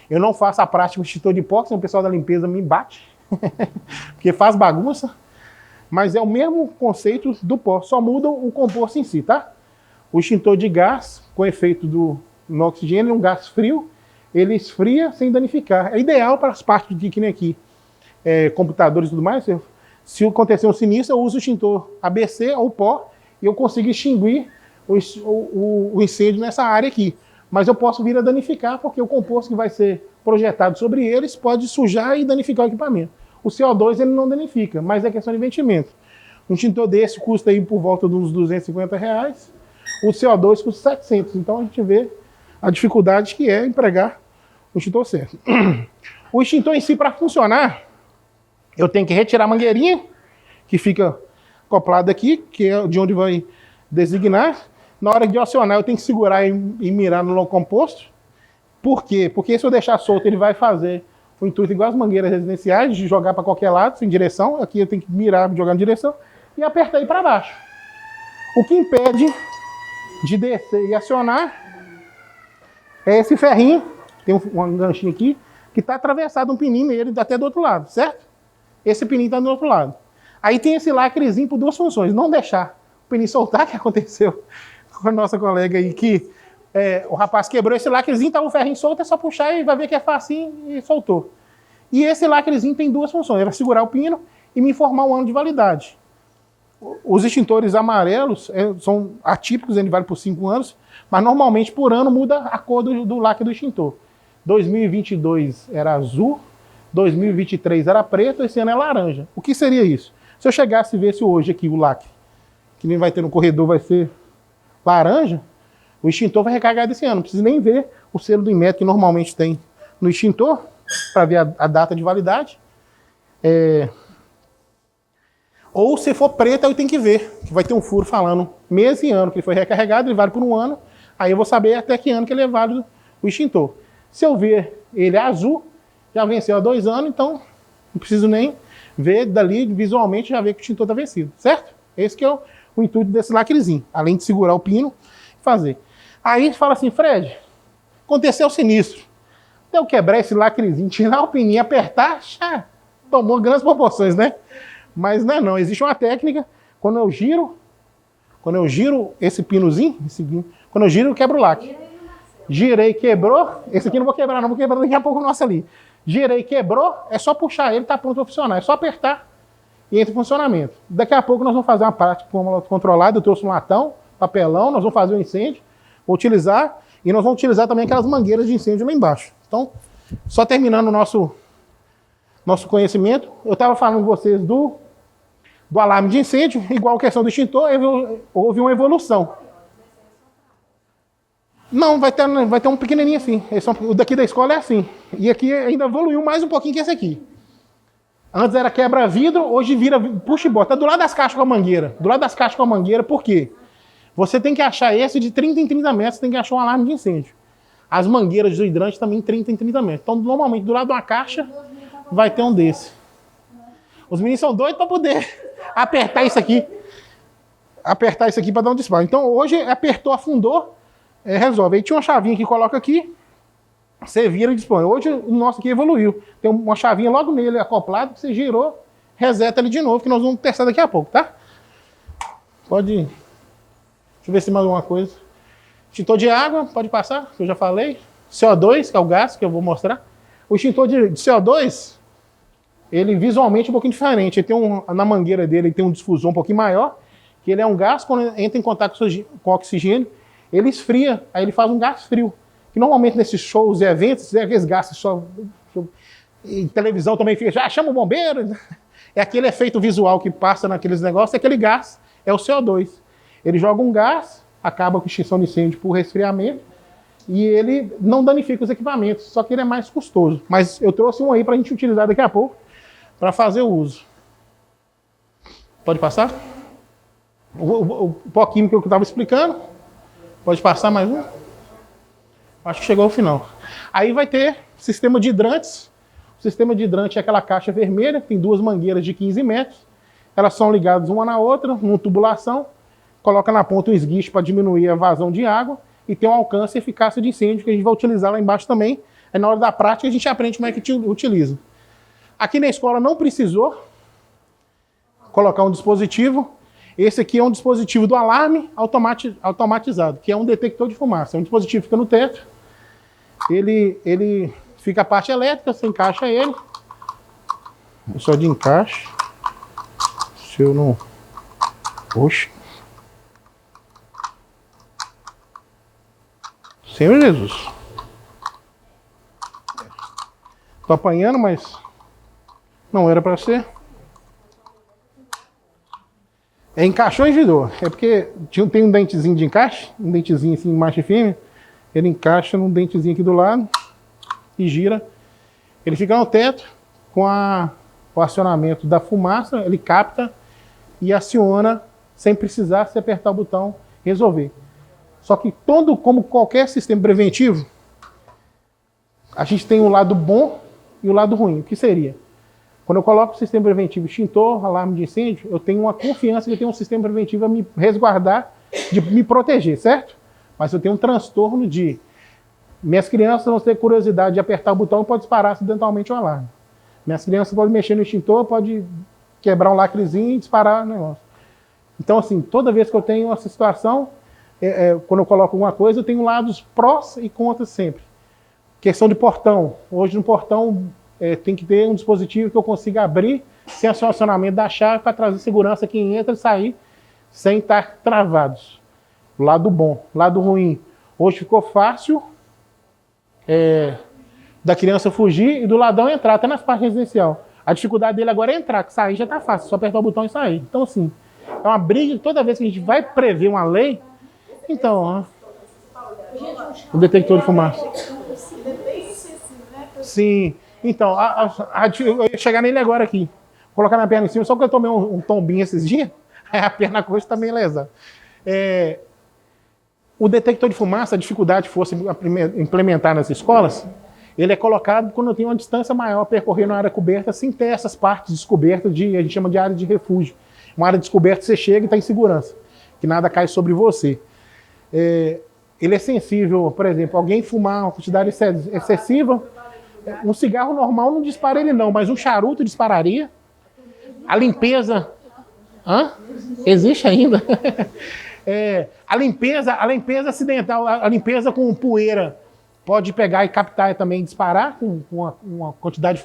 Speaker 1: Eu não faço a prática com o extintor de pó, senão o pessoal da limpeza me bate, porque faz bagunça. Mas é o mesmo conceito do pó, só muda o composto em si, tá? O extintor de gás, com efeito no oxigênio, é um gás frio, ele esfria sem danificar. É ideal para as partes que nem aqui, computadores e tudo mais. Se acontecer um sinistro, eu uso o extintor ABC ou pó e eu consigo extinguir o incêndio nessa área aqui. Mas eu posso vir a danificar, porque o composto que vai ser projetado sobre eles pode sujar e danificar o equipamento. O CO2 ele não danifica, mas é questão de investimento. Um extintor desse custa aí por volta de uns R$250. o CO2 custa 700. Então a gente vê a dificuldade que é empregar o extintor certo. O extintor em si, para funcionar, eu tenho que retirar a mangueirinha, que fica acoplada aqui, que é de onde vai designar. Na hora de acionar, eu tenho que segurar e mirar no composto. Por quê? Porque se eu deixar solto, ele vai fazer o intuito igual as mangueiras residenciais, de jogar para qualquer lado, sem direção. Aqui eu tenho que mirar, jogar em direção, e apertar aí para baixo. O que impede de descer e acionar é esse ferrinho, tem um ganchinho aqui, que está atravessado um pininho nele, até do outro lado, certo? Esse pininho está do outro lado. Aí tem esse lacrezinho por duas funções. Não deixar o pininho soltar, que aconteceu com a nossa colega aí, que o rapaz quebrou esse lacrezinho, estava o ferrinho solto, é só puxar e vai ver que é facinho e soltou. E esse lacrezinho tem duas funções. Ele vai segurar o pino e me informar um ano de validade. Os extintores amarelos são atípicos, ele vale por 5 anos, mas normalmente por ano muda a cor do lacre do extintor. 2022 era azul, 2023 era preto, esse ano é laranja. O que seria isso? Se eu chegasse e visse hoje aqui o lacre, que nem vai ter no corredor, vai ser laranja, o extintor vai recarregar desse ano. Não precisa nem ver o selo do Inmetro que normalmente tem no extintor, para ver a data de validade. Ou se for preto, eu tenho que ver, que vai ter um furo falando mês e ano que ele foi recarregado, ele vale por um ano, aí eu vou saber até que ano que ele é válido o extintor. Se eu ver ele azul, já venceu há 2 anos, então não preciso nem ver dali visualmente, já ver que o extintor está vencido, certo? Esse que é o intuito desse lacrezinho, além de segurar o pino e fazer. Aí fala assim, Fred, aconteceu o sinistro. Até eu quebrar esse lacrezinho, tirar o pininho, apertar, já tomou grandes proporções, né? Mas não é não, existe uma técnica, quando eu giro esse pinozinho, quando eu giro, eu quebro o lacre. Girei, quebrou, esse aqui não vou quebrar não, vou quebrar daqui a pouco o nosso ali. Girei, quebrou, é só puxar ele, tá pronto para funcionar, é só apertar e entra em funcionamento. Daqui a pouco nós vamos fazer uma prática controlada, eu trouxe um latão, papelão, nós vamos fazer um incêndio, vou utilizar, e nós vamos utilizar também aquelas mangueiras de incêndio lá embaixo. Então, só terminando o nosso conhecimento, eu estava falando com vocês do alarme de incêndio, igual a questão do extintor, houve uma evolução. Não, vai ter um pequenininho assim. O daqui da escola é assim. E aqui ainda evoluiu mais um pouquinho que esse aqui. Antes era quebra-vidro, hoje vira puxa e bota. Tá do lado das caixas com a mangueira. Do lado das caixas com a mangueira, por quê? Você tem que achar esse de 30 em 30 metros, você tem que achar um alarme de incêndio. As mangueiras de hidrante também 30 em 30 metros. Então, normalmente, do lado de uma caixa, vai ter um desse. Os meninos são doidos para poder apertar isso aqui. Apertar isso aqui para dar um disparo. Então, hoje, apertou, afundou, resolve. Aí tinha uma chavinha que coloca aqui, você vira e dispõe. Hoje, o nosso aqui evoluiu. Tem uma chavinha logo nele acoplado, que você girou, reseta ele de novo, que nós vamos testar daqui a pouco, tá? Pode ir. Deixa eu ver se tem mais alguma coisa. Extintor de água, pode passar, que eu já falei. CO2, que é o gás, que eu vou mostrar. O extintor de CO2, ele visualmente é um pouquinho diferente. Ele tem na mangueira dele ele tem um difusor um pouquinho maior, que ele é um gás, quando entra em contato com oxigênio, ele esfria, aí ele faz um gás frio. Que normalmente nesses shows e eventos, aqueles gases só... Em televisão também fica, chama o bombeiro. É aquele efeito visual que passa naqueles negócios, aquele gás é o CO2. Ele joga um gás, acaba com extinção de incêndio por resfriamento, e ele não danifica os equipamentos, só que ele é mais custoso. Mas eu trouxe um aí para a gente utilizar daqui a pouco, para fazer o uso. Pode passar? O pó químico que eu estava explicando. Pode passar mais um? Acho que chegou ao final. Aí vai ter sistema de hidrantes. O sistema de hidrante é aquela caixa vermelha, tem 2 mangueiras de 15 metros. Elas são ligadas uma na outra, numa tubulação. Coloca na ponta um esguicho para diminuir a vazão de água e tem um alcance e eficácia de incêndio que a gente vai utilizar lá embaixo também. Aí na hora da prática a gente aprende como é que utiliza. Aqui na escola não precisou colocar um dispositivo. Esse aqui é um dispositivo do alarme automatizado, que é um detector de fumaça. É um dispositivo que fica no teto. Ele fica a parte elétrica, você encaixa ele. Só de encaixe. Se eu não... Oxe. Senhor Jesus. Tô apanhando, mas não era para ser. Encaixou e girou. É porque tem um dentezinho de encaixe, um dentezinho assim, macho firme. Ele encaixa num dentezinho aqui do lado e gira. Ele fica no teto com o acionamento da fumaça, ele capta e aciona sem precisar se apertar o botão resolver. Só que como qualquer sistema preventivo, a gente tem o lado bom e o lado ruim. O que seria? Quando eu coloco o sistema preventivo extintor, alarme de incêndio, eu tenho uma confiança que eu tenho um sistema preventivo a me resguardar, de me proteger, certo? Mas eu tenho um transtorno de minhas crianças vão ter curiosidade de apertar o botão e pode disparar acidentalmente o alarme. Minhas crianças podem mexer no extintor, pode quebrar um lacrezinho e disparar o negócio. Então, assim, toda vez que eu tenho essa situação, quando eu coloco alguma coisa, eu tenho lados prós e contras sempre. Questão de portão. Hoje no portão tem que ter um dispositivo que eu consiga abrir sem acionamento da chave para trazer segurança quem entra e sair sem estar travados. Lado bom. Lado ruim. Hoje ficou fácil da criança fugir e do ladrão entrar, até nas partes residenciais. A dificuldade dele agora é entrar, que sair já está fácil, só apertar o botão e sair. Então, assim, é uma briga toda vez que a gente vai prever uma lei. Então, o detector de fumaça. Sim. Então, eu ia chegar nele agora aqui. Vou colocar minha perna em cima, só que eu tomei um tombinho esses dias, a perna coxa está meio lesada. O detector de fumaça, a dificuldade que fosse implementar nas escolas, ele é colocado quando tem uma distância maior percorrer na área coberta, sem ter essas partes descobertas, a gente chama de área de refúgio. Uma área descoberta, você chega e está em segurança, que nada cai sobre você. Ele é sensível, por exemplo, alguém fumar uma quantidade excessiva, um cigarro normal não dispara ele não, mas um charuto dispararia. A limpeza... Existe ainda? A limpeza acidental, a limpeza com poeira, pode pegar e captar e também disparar com uma quantidade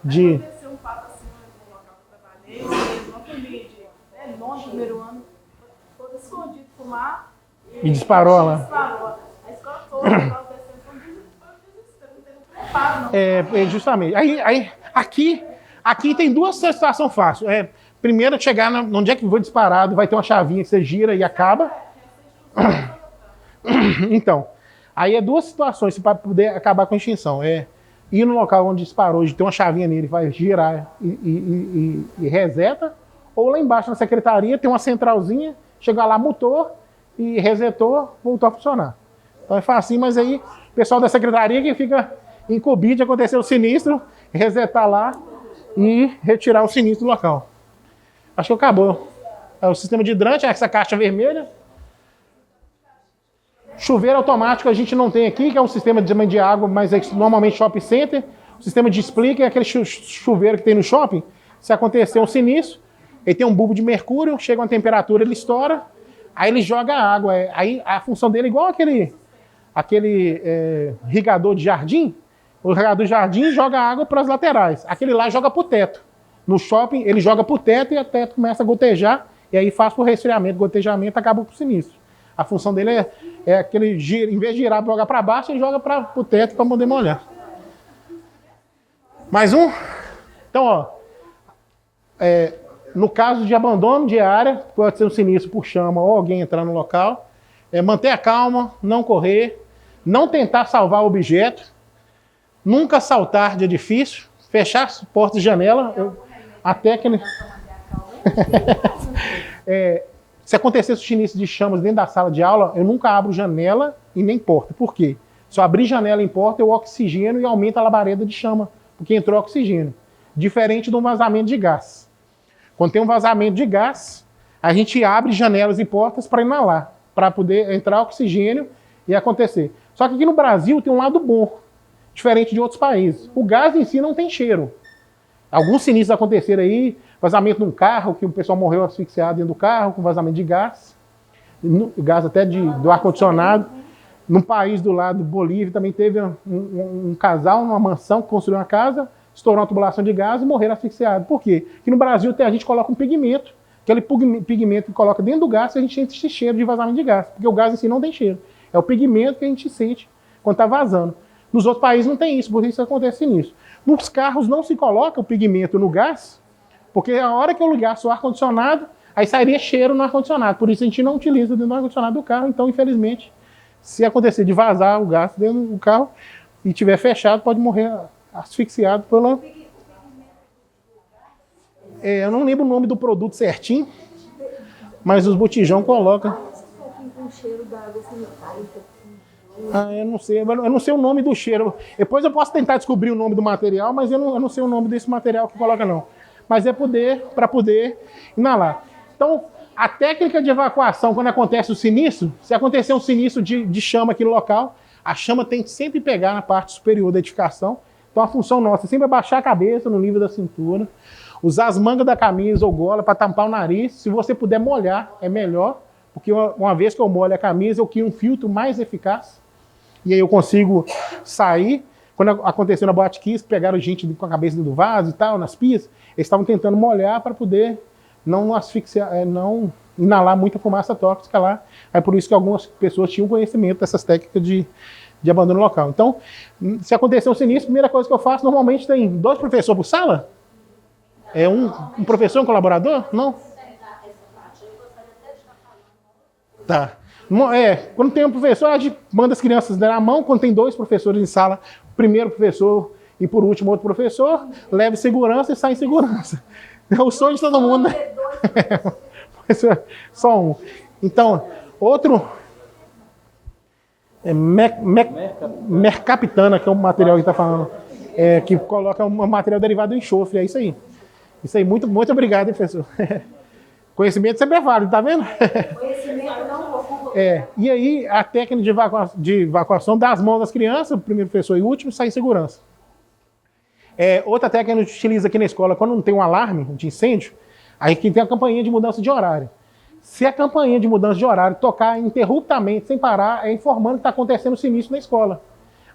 Speaker 1: de...
Speaker 2: Aconteceu um fato assim no local que eu trabalhei, uma família de longe do primeiro ano, todo escondido fumar.
Speaker 1: E disparou lá.
Speaker 2: Disparou. A escola toda, nós descemos com desespero, não teve preparo, não.
Speaker 1: Justamente. Aqui tem duas situações fáceis. Primeiro, chegar onde é que foi disparado, vai ter uma chavinha que você gira e acaba. Então, aí é duas situações para poder acabar com a extinção. Ir no local onde disparou, de ter uma chavinha nele, vai girar e reseta. Ou lá embaixo na secretaria tem uma centralzinha, chega lá, mutou e resetou, voltou a funcionar. Então é fácil, mas aí o pessoal da secretaria que fica incumbido de acontecer o sinistro, resetar lá e retirar o sinistro do local. Acho que acabou. O sistema de hidrante, essa caixa vermelha. Chuveiro automático a gente não tem aqui, que é um sistema de água, mas é normalmente shopping center. O sistema de splitter é aquele chuveiro que tem no shopping. Se acontecer um sinistro, ele tem um bulbo de mercúrio, chega uma temperatura, ele estoura, aí ele joga água. Aí a função dele é igual aquele irrigador de jardim. O irrigador de jardim joga água para as laterais. Aquele lá joga para o teto. No shopping, ele joga para o teto e o teto começa a gotejar, e aí faz o resfriamento, gotejamento, acaba com o sinistro. A função dele é aquele, em vez de girar para jogar para baixo, ele joga para o teto para poder molhar. Mais um? Então, ó, no caso de abandono de área, pode ser um sinistro por chama ou alguém entrar no local, manter a calma, não correr, não tentar salvar o objeto, nunca saltar de edifício, fechar as portas e janela, até que ele... Se acontecesse o sinistro de chamas dentro da sala de aula, eu nunca abro janela e nem porta. Por quê? Se eu abrir janela e porta, eu oxigeno e aumenta a labareda de chama, porque entrou oxigênio. Diferente de um vazamento de gás. Quando tem um vazamento de gás, a gente abre janelas e portas para inalar, para poder entrar oxigênio e acontecer. Só que aqui no Brasil tem um lado bom, diferente de outros países. O gás em si não tem cheiro. Alguns sinistros aconteceram aí, vazamento de um carro, que o pessoal morreu asfixiado dentro do carro, com vazamento de gás até do ar-condicionado. Num país do lado, Bolívia, também teve um casal, numa mansão, que construiu uma casa, estourou uma tubulação de gás e morreram asfixiados. Por quê? Porque no Brasil a gente coloca um pigmento, aquele pigmento que coloca dentro do gás, que a gente sente esse cheiro de vazamento de gás, porque o gás em si não tem cheiro. É o pigmento que a gente sente quando está vazando. Nos outros países não tem isso, por isso acontece nisso. Nos carros não se coloca o pigmento no gás, porque a hora que eu ligar o ar-condicionado, aí sairia cheiro no ar-condicionado. Por isso a gente não utiliza dentro do ar-condicionado do carro. Então, infelizmente, se acontecer de vazar o gás dentro do carro e tiver fechado, pode morrer asfixiado pela... eu não lembro o nome do produto certinho, mas os botijão colocam. Eu não sei o nome do cheiro. Depois eu posso tentar descobrir o nome do material, mas eu não sei o nome desse material que coloca, não. Mas é para poder inalar. Então, a técnica de evacuação, quando acontece o sinistro, se acontecer um sinistro de chama aqui no local, a chama tem que sempre pegar na parte superior da edificação. Então, a função nossa é sempre abaixar a cabeça no nível da cintura, usar as mangas da camisa ou gola para tampar o nariz. Se você puder molhar, é melhor, porque uma vez que eu molho a camisa, eu crio um filtro mais eficaz. E aí eu consigo sair. Quando aconteceu na Boate Kiss, pegaram gente com a cabeça dentro do vaso e tal, nas pias, eles estavam tentando molhar para poder não asfixiar, não inalar muita fumaça tóxica lá. É por isso que algumas pessoas tinham conhecimento dessas técnicas de abandono local. Então, se acontecer um sinistro, a primeira coisa que eu faço, normalmente tem 2 professores por sala? É um professor, um colaborador? Não? Tá. Quando tem um professor, a gente manda as crianças na mão. Quando tem 2 professores em sala, o primeiro professor e por último outro professor, leva segurança e sai em segurança. É o sonho de todo mundo, né? Só um. Então, outro... Mercaptana, que é o material que está falando, que coloca um material derivado do enxofre. É isso aí. Isso aí, muito, muito obrigado, hein, professor. Conhecimento sempre é válido, tá vendo?
Speaker 2: Conhecimento não ocupa.
Speaker 1: E aí, a técnica de evacuação das mãos das crianças, o primeiro professor e o último, sai em segurança. Outra técnica que a gente utiliza aqui na escola, quando não tem um alarme de incêndio, aí que tem a campainha de mudança de horário. Se a campainha de mudança de horário tocar interruptamente, sem parar, é informando que está acontecendo sinistro na escola.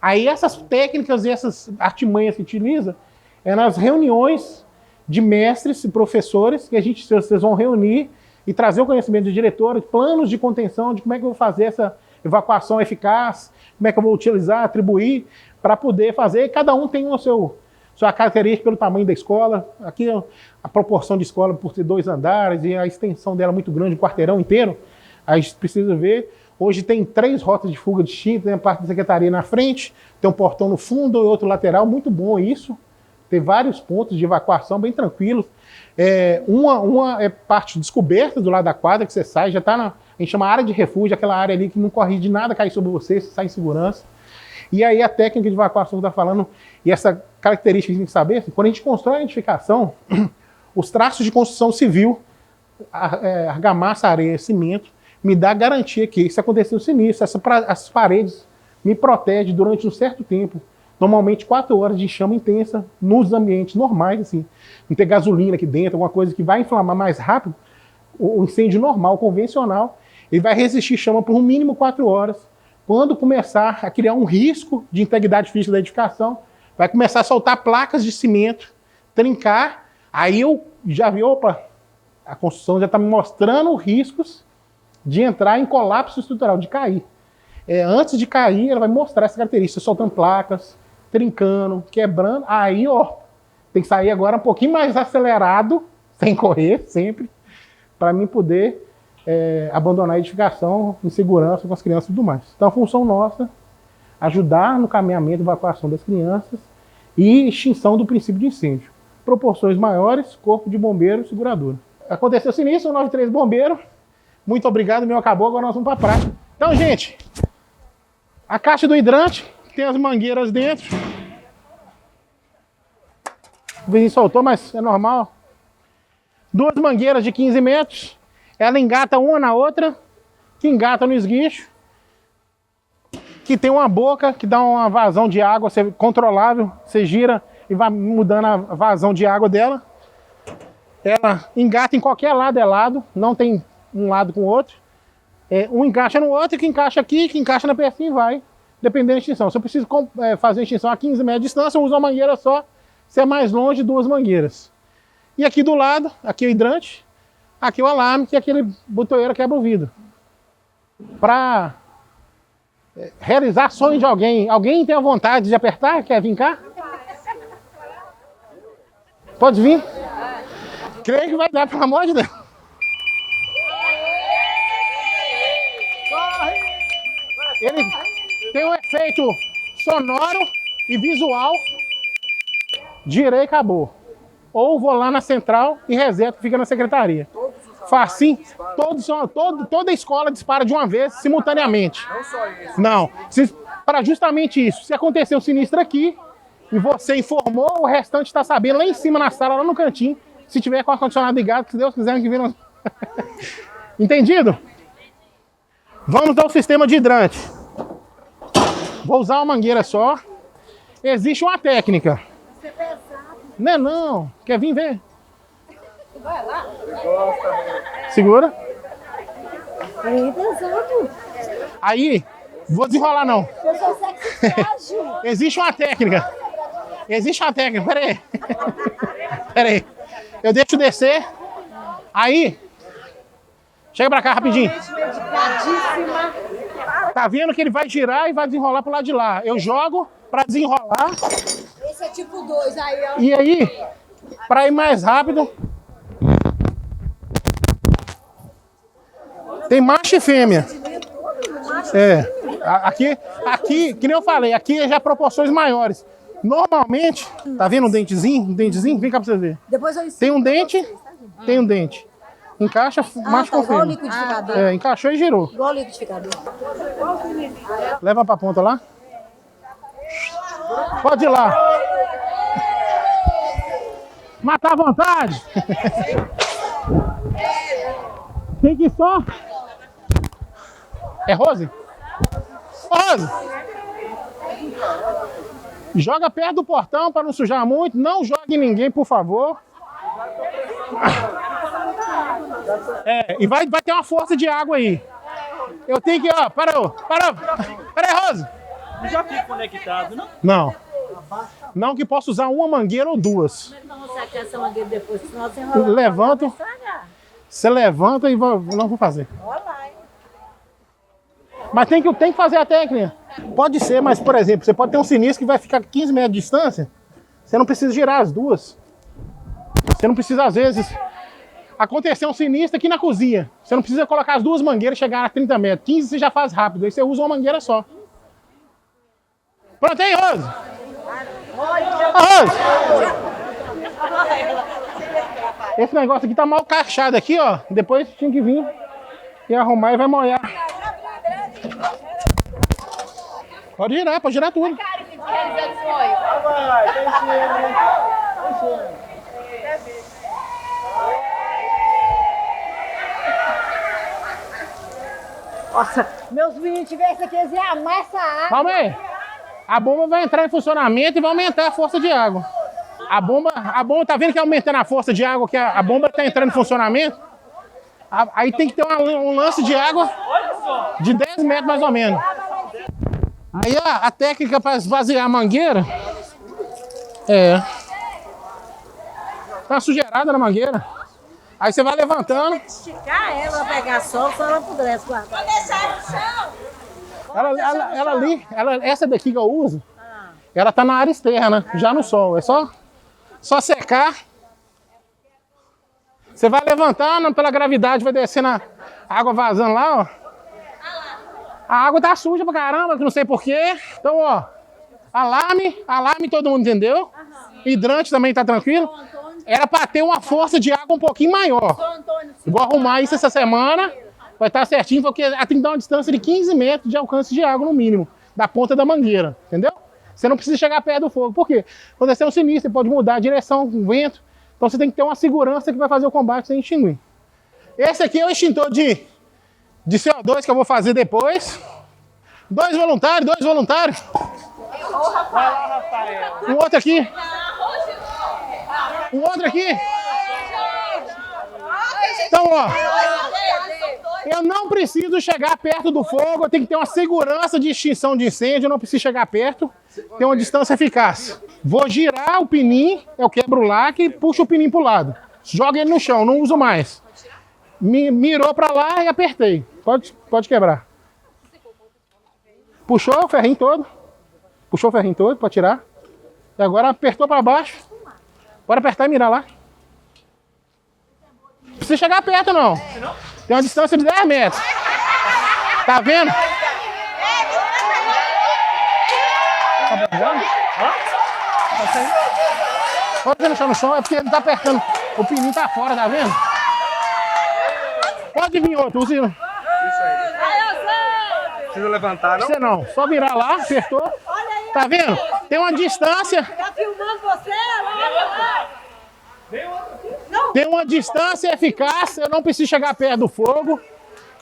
Speaker 1: Aí essas técnicas e essas artimanhas que utiliza é nas reuniões de mestres e professores que vocês vão reunir e trazer o conhecimento do diretor, planos de contenção, de como é que eu vou fazer essa evacuação eficaz, como é que eu vou utilizar, atribuir, para poder fazer. Cada um tem sua característica pelo tamanho da escola. Aqui a proporção de escola por ter 2 andares e a extensão dela muito grande, um quarteirão inteiro, a gente precisa ver. Hoje tem 3 rotas de fuga distintas, tem a parte da secretaria na frente, tem um portão no fundo e outro lateral, muito bom isso. Tem vários pontos de evacuação bem tranquilos. Uma é parte descoberta do lado da quadra, que você sai, já está a gente chama área de refúgio, aquela área ali que não corre de nada cair sobre você sai em segurança. E aí a técnica de evacuação que está falando, e essa característica que a gente tem que saber, quando a gente constrói a edificação, os traços de construção civil, argamassa, areia, cimento, me dá garantia que se acontecer o sinistro, as paredes me protegem durante um certo tempo. Normalmente 4 horas de chama intensa nos ambientes normais, assim. Não ter gasolina aqui dentro, alguma coisa que vai inflamar mais rápido. O incêndio normal, convencional, ele vai resistir chama por no mínimo 4 horas. Quando começar a criar um risco de integridade física da edificação, vai começar a soltar placas de cimento, trincar. Aí eu já vi, a construção já está me mostrando riscos de entrar em colapso estrutural, de cair. Antes de cair, ela vai mostrar essa característica, soltando placas, trincando, quebrando. Aí, tem que sair agora um pouquinho mais acelerado, sem correr, sempre, para mim poder abandonar a edificação em segurança com as crianças e tudo mais. Então, a função nossa é ajudar no caminhamento e evacuação das crianças e extinção do princípio de incêndio. Proporções maiores, corpo de bombeiro, seguradora. Aconteceu o sinistro, 93 bombeiro. Muito obrigado, meu acabou, agora nós vamos para a prática. Então, gente, a caixa do hidrante, tem as mangueiras dentro. O vizinho soltou, mas é normal. 2 mangueiras de 15 metros. Ela engata uma na outra, que engata no esguicho, que tem uma boca que dá uma vazão de água controlável. Você gira e vai mudando a vazão de água dela. Ela engata em qualquer lado, não tem um lado com o outro. Um encaixa no outro, que encaixa aqui, que encaixa na pecinha e vai, dependendo da extinção. Se eu preciso fazer a extinção a 15 metros de distância, eu uso uma mangueira só. Se é mais longe, 2 mangueiras. E aqui do lado, aqui o hidrante, aqui o alarme, que aquele botoeiro quebra o vidro. Para realizar sonho de alguém. Alguém tem a vontade de apertar? Quer vir cá? Pode vir. Creio que vai dar, pelo amor de Deus. Ele tem um efeito sonoro e visual. Girei e acabou. Ou vou lá na central e reseto, fica na secretaria. Facinho, toda a escola dispara de uma vez, simultaneamente.
Speaker 3: Não só isso.
Speaker 1: Não, para justamente isso. Se acontecer um sinistro aqui e você informou, o restante está sabendo lá em cima na sala, lá no cantinho. Se tiver com o ar-condicionado ligado, se Deus quiser, que vira. Entendido? Vamos ao sistema de hidrante. Vou usar uma mangueira só. Existe uma técnica. Não é não. Quer vir ver?
Speaker 2: Vai lá.
Speaker 1: Segura.
Speaker 4: É pesado.
Speaker 1: Aí, vou desenrolar não.
Speaker 4: Eu sou sexy frágil.
Speaker 1: Existe uma técnica. Existe uma técnica. Pera aí. Pera aí. Eu deixo descer. Aí. Chega pra cá rapidinho.
Speaker 4: Medicadíssima.
Speaker 1: Tá vendo que ele vai girar e vai desenrolar pro lado de lá. Eu jogo pra desenrolar.
Speaker 4: Esse é tipo 2, aí ó.
Speaker 1: E aí, pra ir mais rápido. Tem macho e fêmea. É. Aqui, que nem eu falei, aqui é já proporções maiores. Normalmente, tá vendo um dentezinho? Um dentezinho? Vem cá pra você ver.
Speaker 4: Depois eu ensino.
Speaker 1: Tem um dente, tem um dente. Encaixa macho
Speaker 4: tá
Speaker 1: com
Speaker 4: igual o
Speaker 1: fêmea.
Speaker 4: liquidificador.
Speaker 1: É, encaixou e girou.
Speaker 4: Igual o liquidificador.
Speaker 1: Leva pra ponta lá. Pode ir lá. Matar à vontade. Tem que só. É Rose? Rose! Joga perto do portão para não sujar muito. Não jogue em ninguém, por favor. É, e vai ter uma força de água aí. Eu tenho que, ó, parou. Pera aí, Rose.
Speaker 3: Não já fica conectado, não?
Speaker 1: Não. Não que possa usar uma mangueira ou duas.
Speaker 4: Como é que nós vamos sacar essa mangueira depois? Senão você enrola.
Speaker 1: Levanto. Você levanta e não vou fazer.
Speaker 4: Olha lá, hein?
Speaker 1: Mas tem que fazer a técnica. Pode ser, mas, por exemplo, você pode ter um sinistro que vai ficar a 15 metros de distância. Você não precisa girar as duas. Você não precisa, às vezes, acontecer um sinistro aqui na cozinha. Você não precisa colocar as duas mangueiras e chegar a 30 metros. 15 você já faz rápido. Aí você usa uma mangueira só. Pronto aí, Rose. Rose. Esse negócio aqui tá mal encaixado aqui, ó. Depois tinha que vir e arrumar e vai molhar. Pode girar tudo.
Speaker 4: Nossa, meus meninos tivessem aqui, eles iam amar essa água.
Speaker 1: Calma aí. A bomba vai entrar em funcionamento e vai aumentar a força de água. A bomba tá vendo que aumentando a força de água, que a bomba tá entrando em funcionamento? Aí tem que ter um lance de água de 10 metros mais ou menos. Aí a técnica para esvaziar a mangueira tá sujeirada na mangueira. Aí você vai levantando.
Speaker 4: Esticar ela, vai pegar sol, só ela pudesse guardar. Vou deixar no chão.
Speaker 1: Ela ali, essa daqui que eu uso, ela tá na área externa, já no sol. É só secar. Você vai levantando, pela gravidade vai descendo a água vazando lá, ó. A água tá suja pra caramba, que não sei porquê. Então, ó, alarme todo mundo entendeu. Hidrante também tá tranquilo. Era pra ter uma força de água um pouquinho maior. Vou arrumar isso essa semana. Vai estar certinho, porque tem que dar uma distância de 15 metros de alcance de água no mínimo, da ponta da mangueira, entendeu? Você não precisa chegar perto do fogo. Por quê? Quando acontecer um sinistro, você pode mudar a direção, o vento. Então você tem que ter uma segurança que vai fazer o combate sem extinguir. Esse aqui é o extintor de CO2 que eu vou fazer depois. Dois voluntários. Um outro aqui. Então, ó. Eu não preciso chegar perto do fogo, eu tenho que ter uma segurança de extinção de incêndio, eu não preciso chegar perto, ter uma distância eficaz. Vou girar o pinim, eu quebro o lacre e puxo o pinim pro lado. Jogo ele no chão, não uso mais. Mirou para lá e apertei. Pode quebrar. Puxou o ferrinho todo para tirar. E agora apertou para baixo. Pode apertar e mirar lá. Não precisa chegar perto não. Tem uma distância de 10 metros. Tá vendo? Pode deixar no chão, é porque ele tá apertando. O pininho tá fora, tá vendo? Pode vir outro, Luciano.
Speaker 5: Precisa levantar, não?
Speaker 1: Você não, só virar lá, apertou. Tá vendo? Tem uma distância.
Speaker 4: Tá filmando você?
Speaker 1: Tem uma distância eficaz, eu não preciso chegar perto do fogo.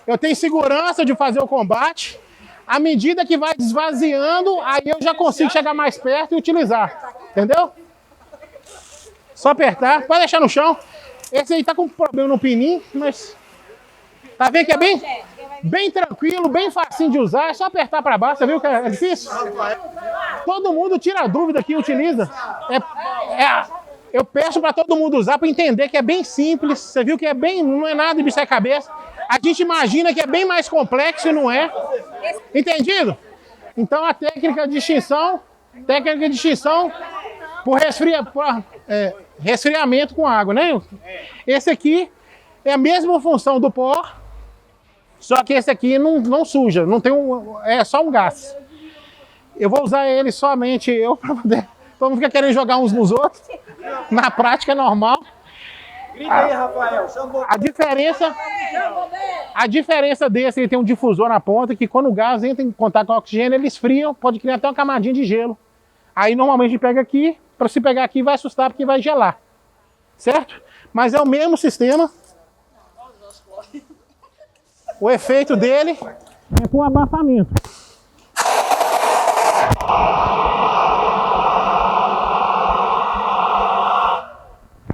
Speaker 1: Eu tenho segurança de fazer o combate. À medida que vai esvaziando, aí eu já consigo chegar mais perto e utilizar. Entendeu? Só apertar. Pode deixar no chão. Esse aí tá com problema no pininho, mas... Tá vendo que é bem tranquilo, bem facinho de usar. É só apertar para baixo. Você viu que é difícil? Todo mundo tira dúvida aqui, utiliza. Eu peço para todo mundo usar para entender que é bem simples. Você viu que é bem, não é nada de bicho a cabeça. A gente imagina que é bem mais complexo e não é. Entendido? Então a técnica de extinção por resfriamento com água, né? Esse aqui é a mesma função do pó, só que esse aqui não suja, não tem é só um gás. Eu vou usar ele somente eu para poder. Todo mundo fica querendo jogar uns nos outros. Na prática é normal.
Speaker 3: Grita aí, Rafael.
Speaker 1: A diferença desse, ele tem um difusor na ponta que quando o gás entra em contato com o oxigênio, ele esfria, pode criar até uma camadinha de gelo. Aí normalmente a gente pega aqui, para se pegar aqui vai assustar porque vai gelar. Certo? Mas é o mesmo sistema. O efeito dele é com abafamento.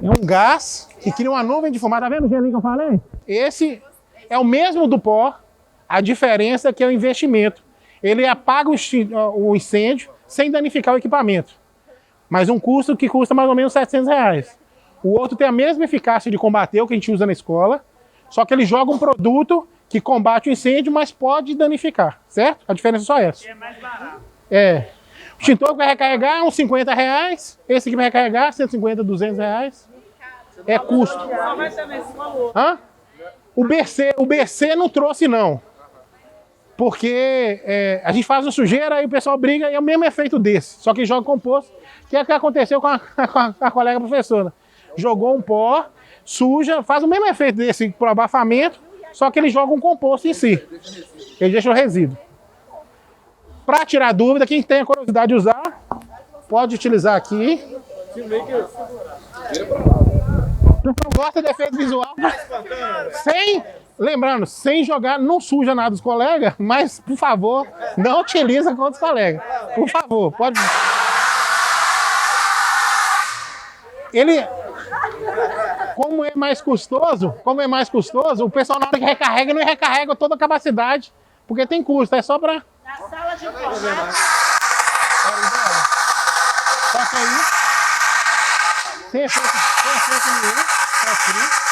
Speaker 1: É um gás que cria uma nuvem de fumaça. Tá vendo o gelinho que eu falei? Esse é o mesmo do pó, a diferença é que é o investimento. Ele apaga o incêndio sem danificar o equipamento. Mas um custo que custa mais ou menos R$700. O outro tem a mesma eficácia de combater, o que a gente usa na escola, só que ele joga um produto que combate o incêndio, mas pode danificar, certo? A diferença é só essa.
Speaker 3: É mais barato.
Speaker 1: É. O extintor que vai recarregar uns R$50, esse aqui vai recarregar R$150, R$200. É custo. Hã? O BC não trouxe não. Porque a gente faz uma sujeira e o pessoal briga e é o mesmo efeito desse. Só que joga composto, que é o que aconteceu com a colega professora. Jogou um pó, suja, faz o mesmo efeito desse pro abafamento, só que ele joga um composto em si. Ele deixa o resíduo. Para tirar dúvida, quem tem a curiosidade de usar, pode utilizar aqui. O pessoal gosta de efeito visual. Lembrando, sem jogar, não suja nada dos colegas, mas, por favor, não utiliza contra os colegas. Por favor, pode... Ele... Como é mais custoso, o pessoal na hora que recarrega, não recarrega toda a capacidade, porque tem custo, é só para...
Speaker 4: Na sala de informática.
Speaker 1: Só que aí, sem efeito nenhum, tá frio.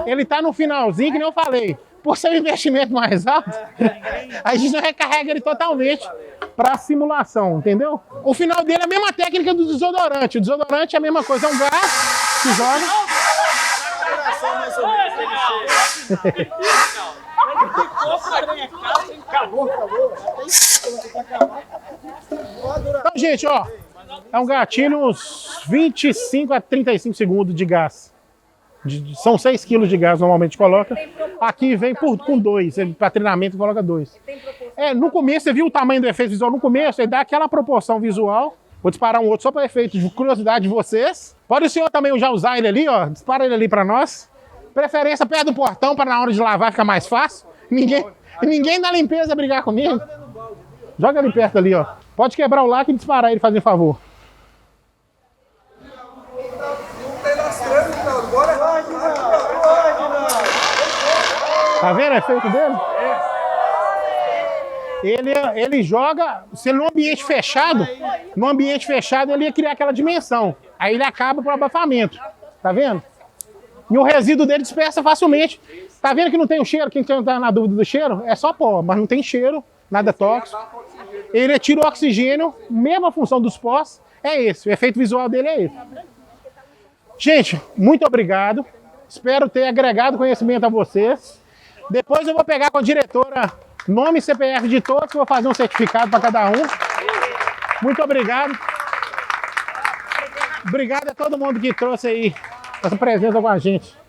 Speaker 1: Ele tá no finalzinho, que nem eu falei. Por ser um investimento mais alto, a gente não recarrega ele totalmente para simulação, entendeu? O final dele é a mesma técnica do desodorante. O desodorante é a mesma coisa, é um gás que joga. Então, gente, ó, é um gatilho uns 25 a 35 segundos de gás. São 6 quilos de gás normalmente coloca. Aqui vem com 2, para treinamento coloca 2. No começo, você viu o tamanho do efeito visual no começo, ele dá aquela proporção visual. Vou disparar um outro só para efeito de curiosidade de vocês. Pode o senhor também já usar ele ali, ó. Dispara ele ali para nós. Preferência perto do portão, para na hora de lavar ficar mais fácil. Ninguém da limpeza brigar comigo. Joga ali perto ali, ó. Pode quebrar o laco e disparar ele, fazer um favor. Tá vendo o efeito dele? Ele joga, se ele no ambiente fechado ele ia criar aquela dimensão. Aí ele acaba pro abafamento. Tá vendo? E o resíduo dele dispersa facilmente. Tá vendo que não tem o cheiro? Quem tá na dúvida do cheiro? É só pó, mas não tem cheiro, nada tóxico. Ele tira o oxigênio, mesma função dos pós, é esse. O efeito visual dele é esse. Gente, muito obrigado. Espero ter agregado conhecimento a vocês. Depois eu vou pegar com a diretora nome e CPF de todos, que eu vou fazer um certificado para cada um. Muito obrigado. Obrigado a todo mundo que trouxe aí essa presença com a gente.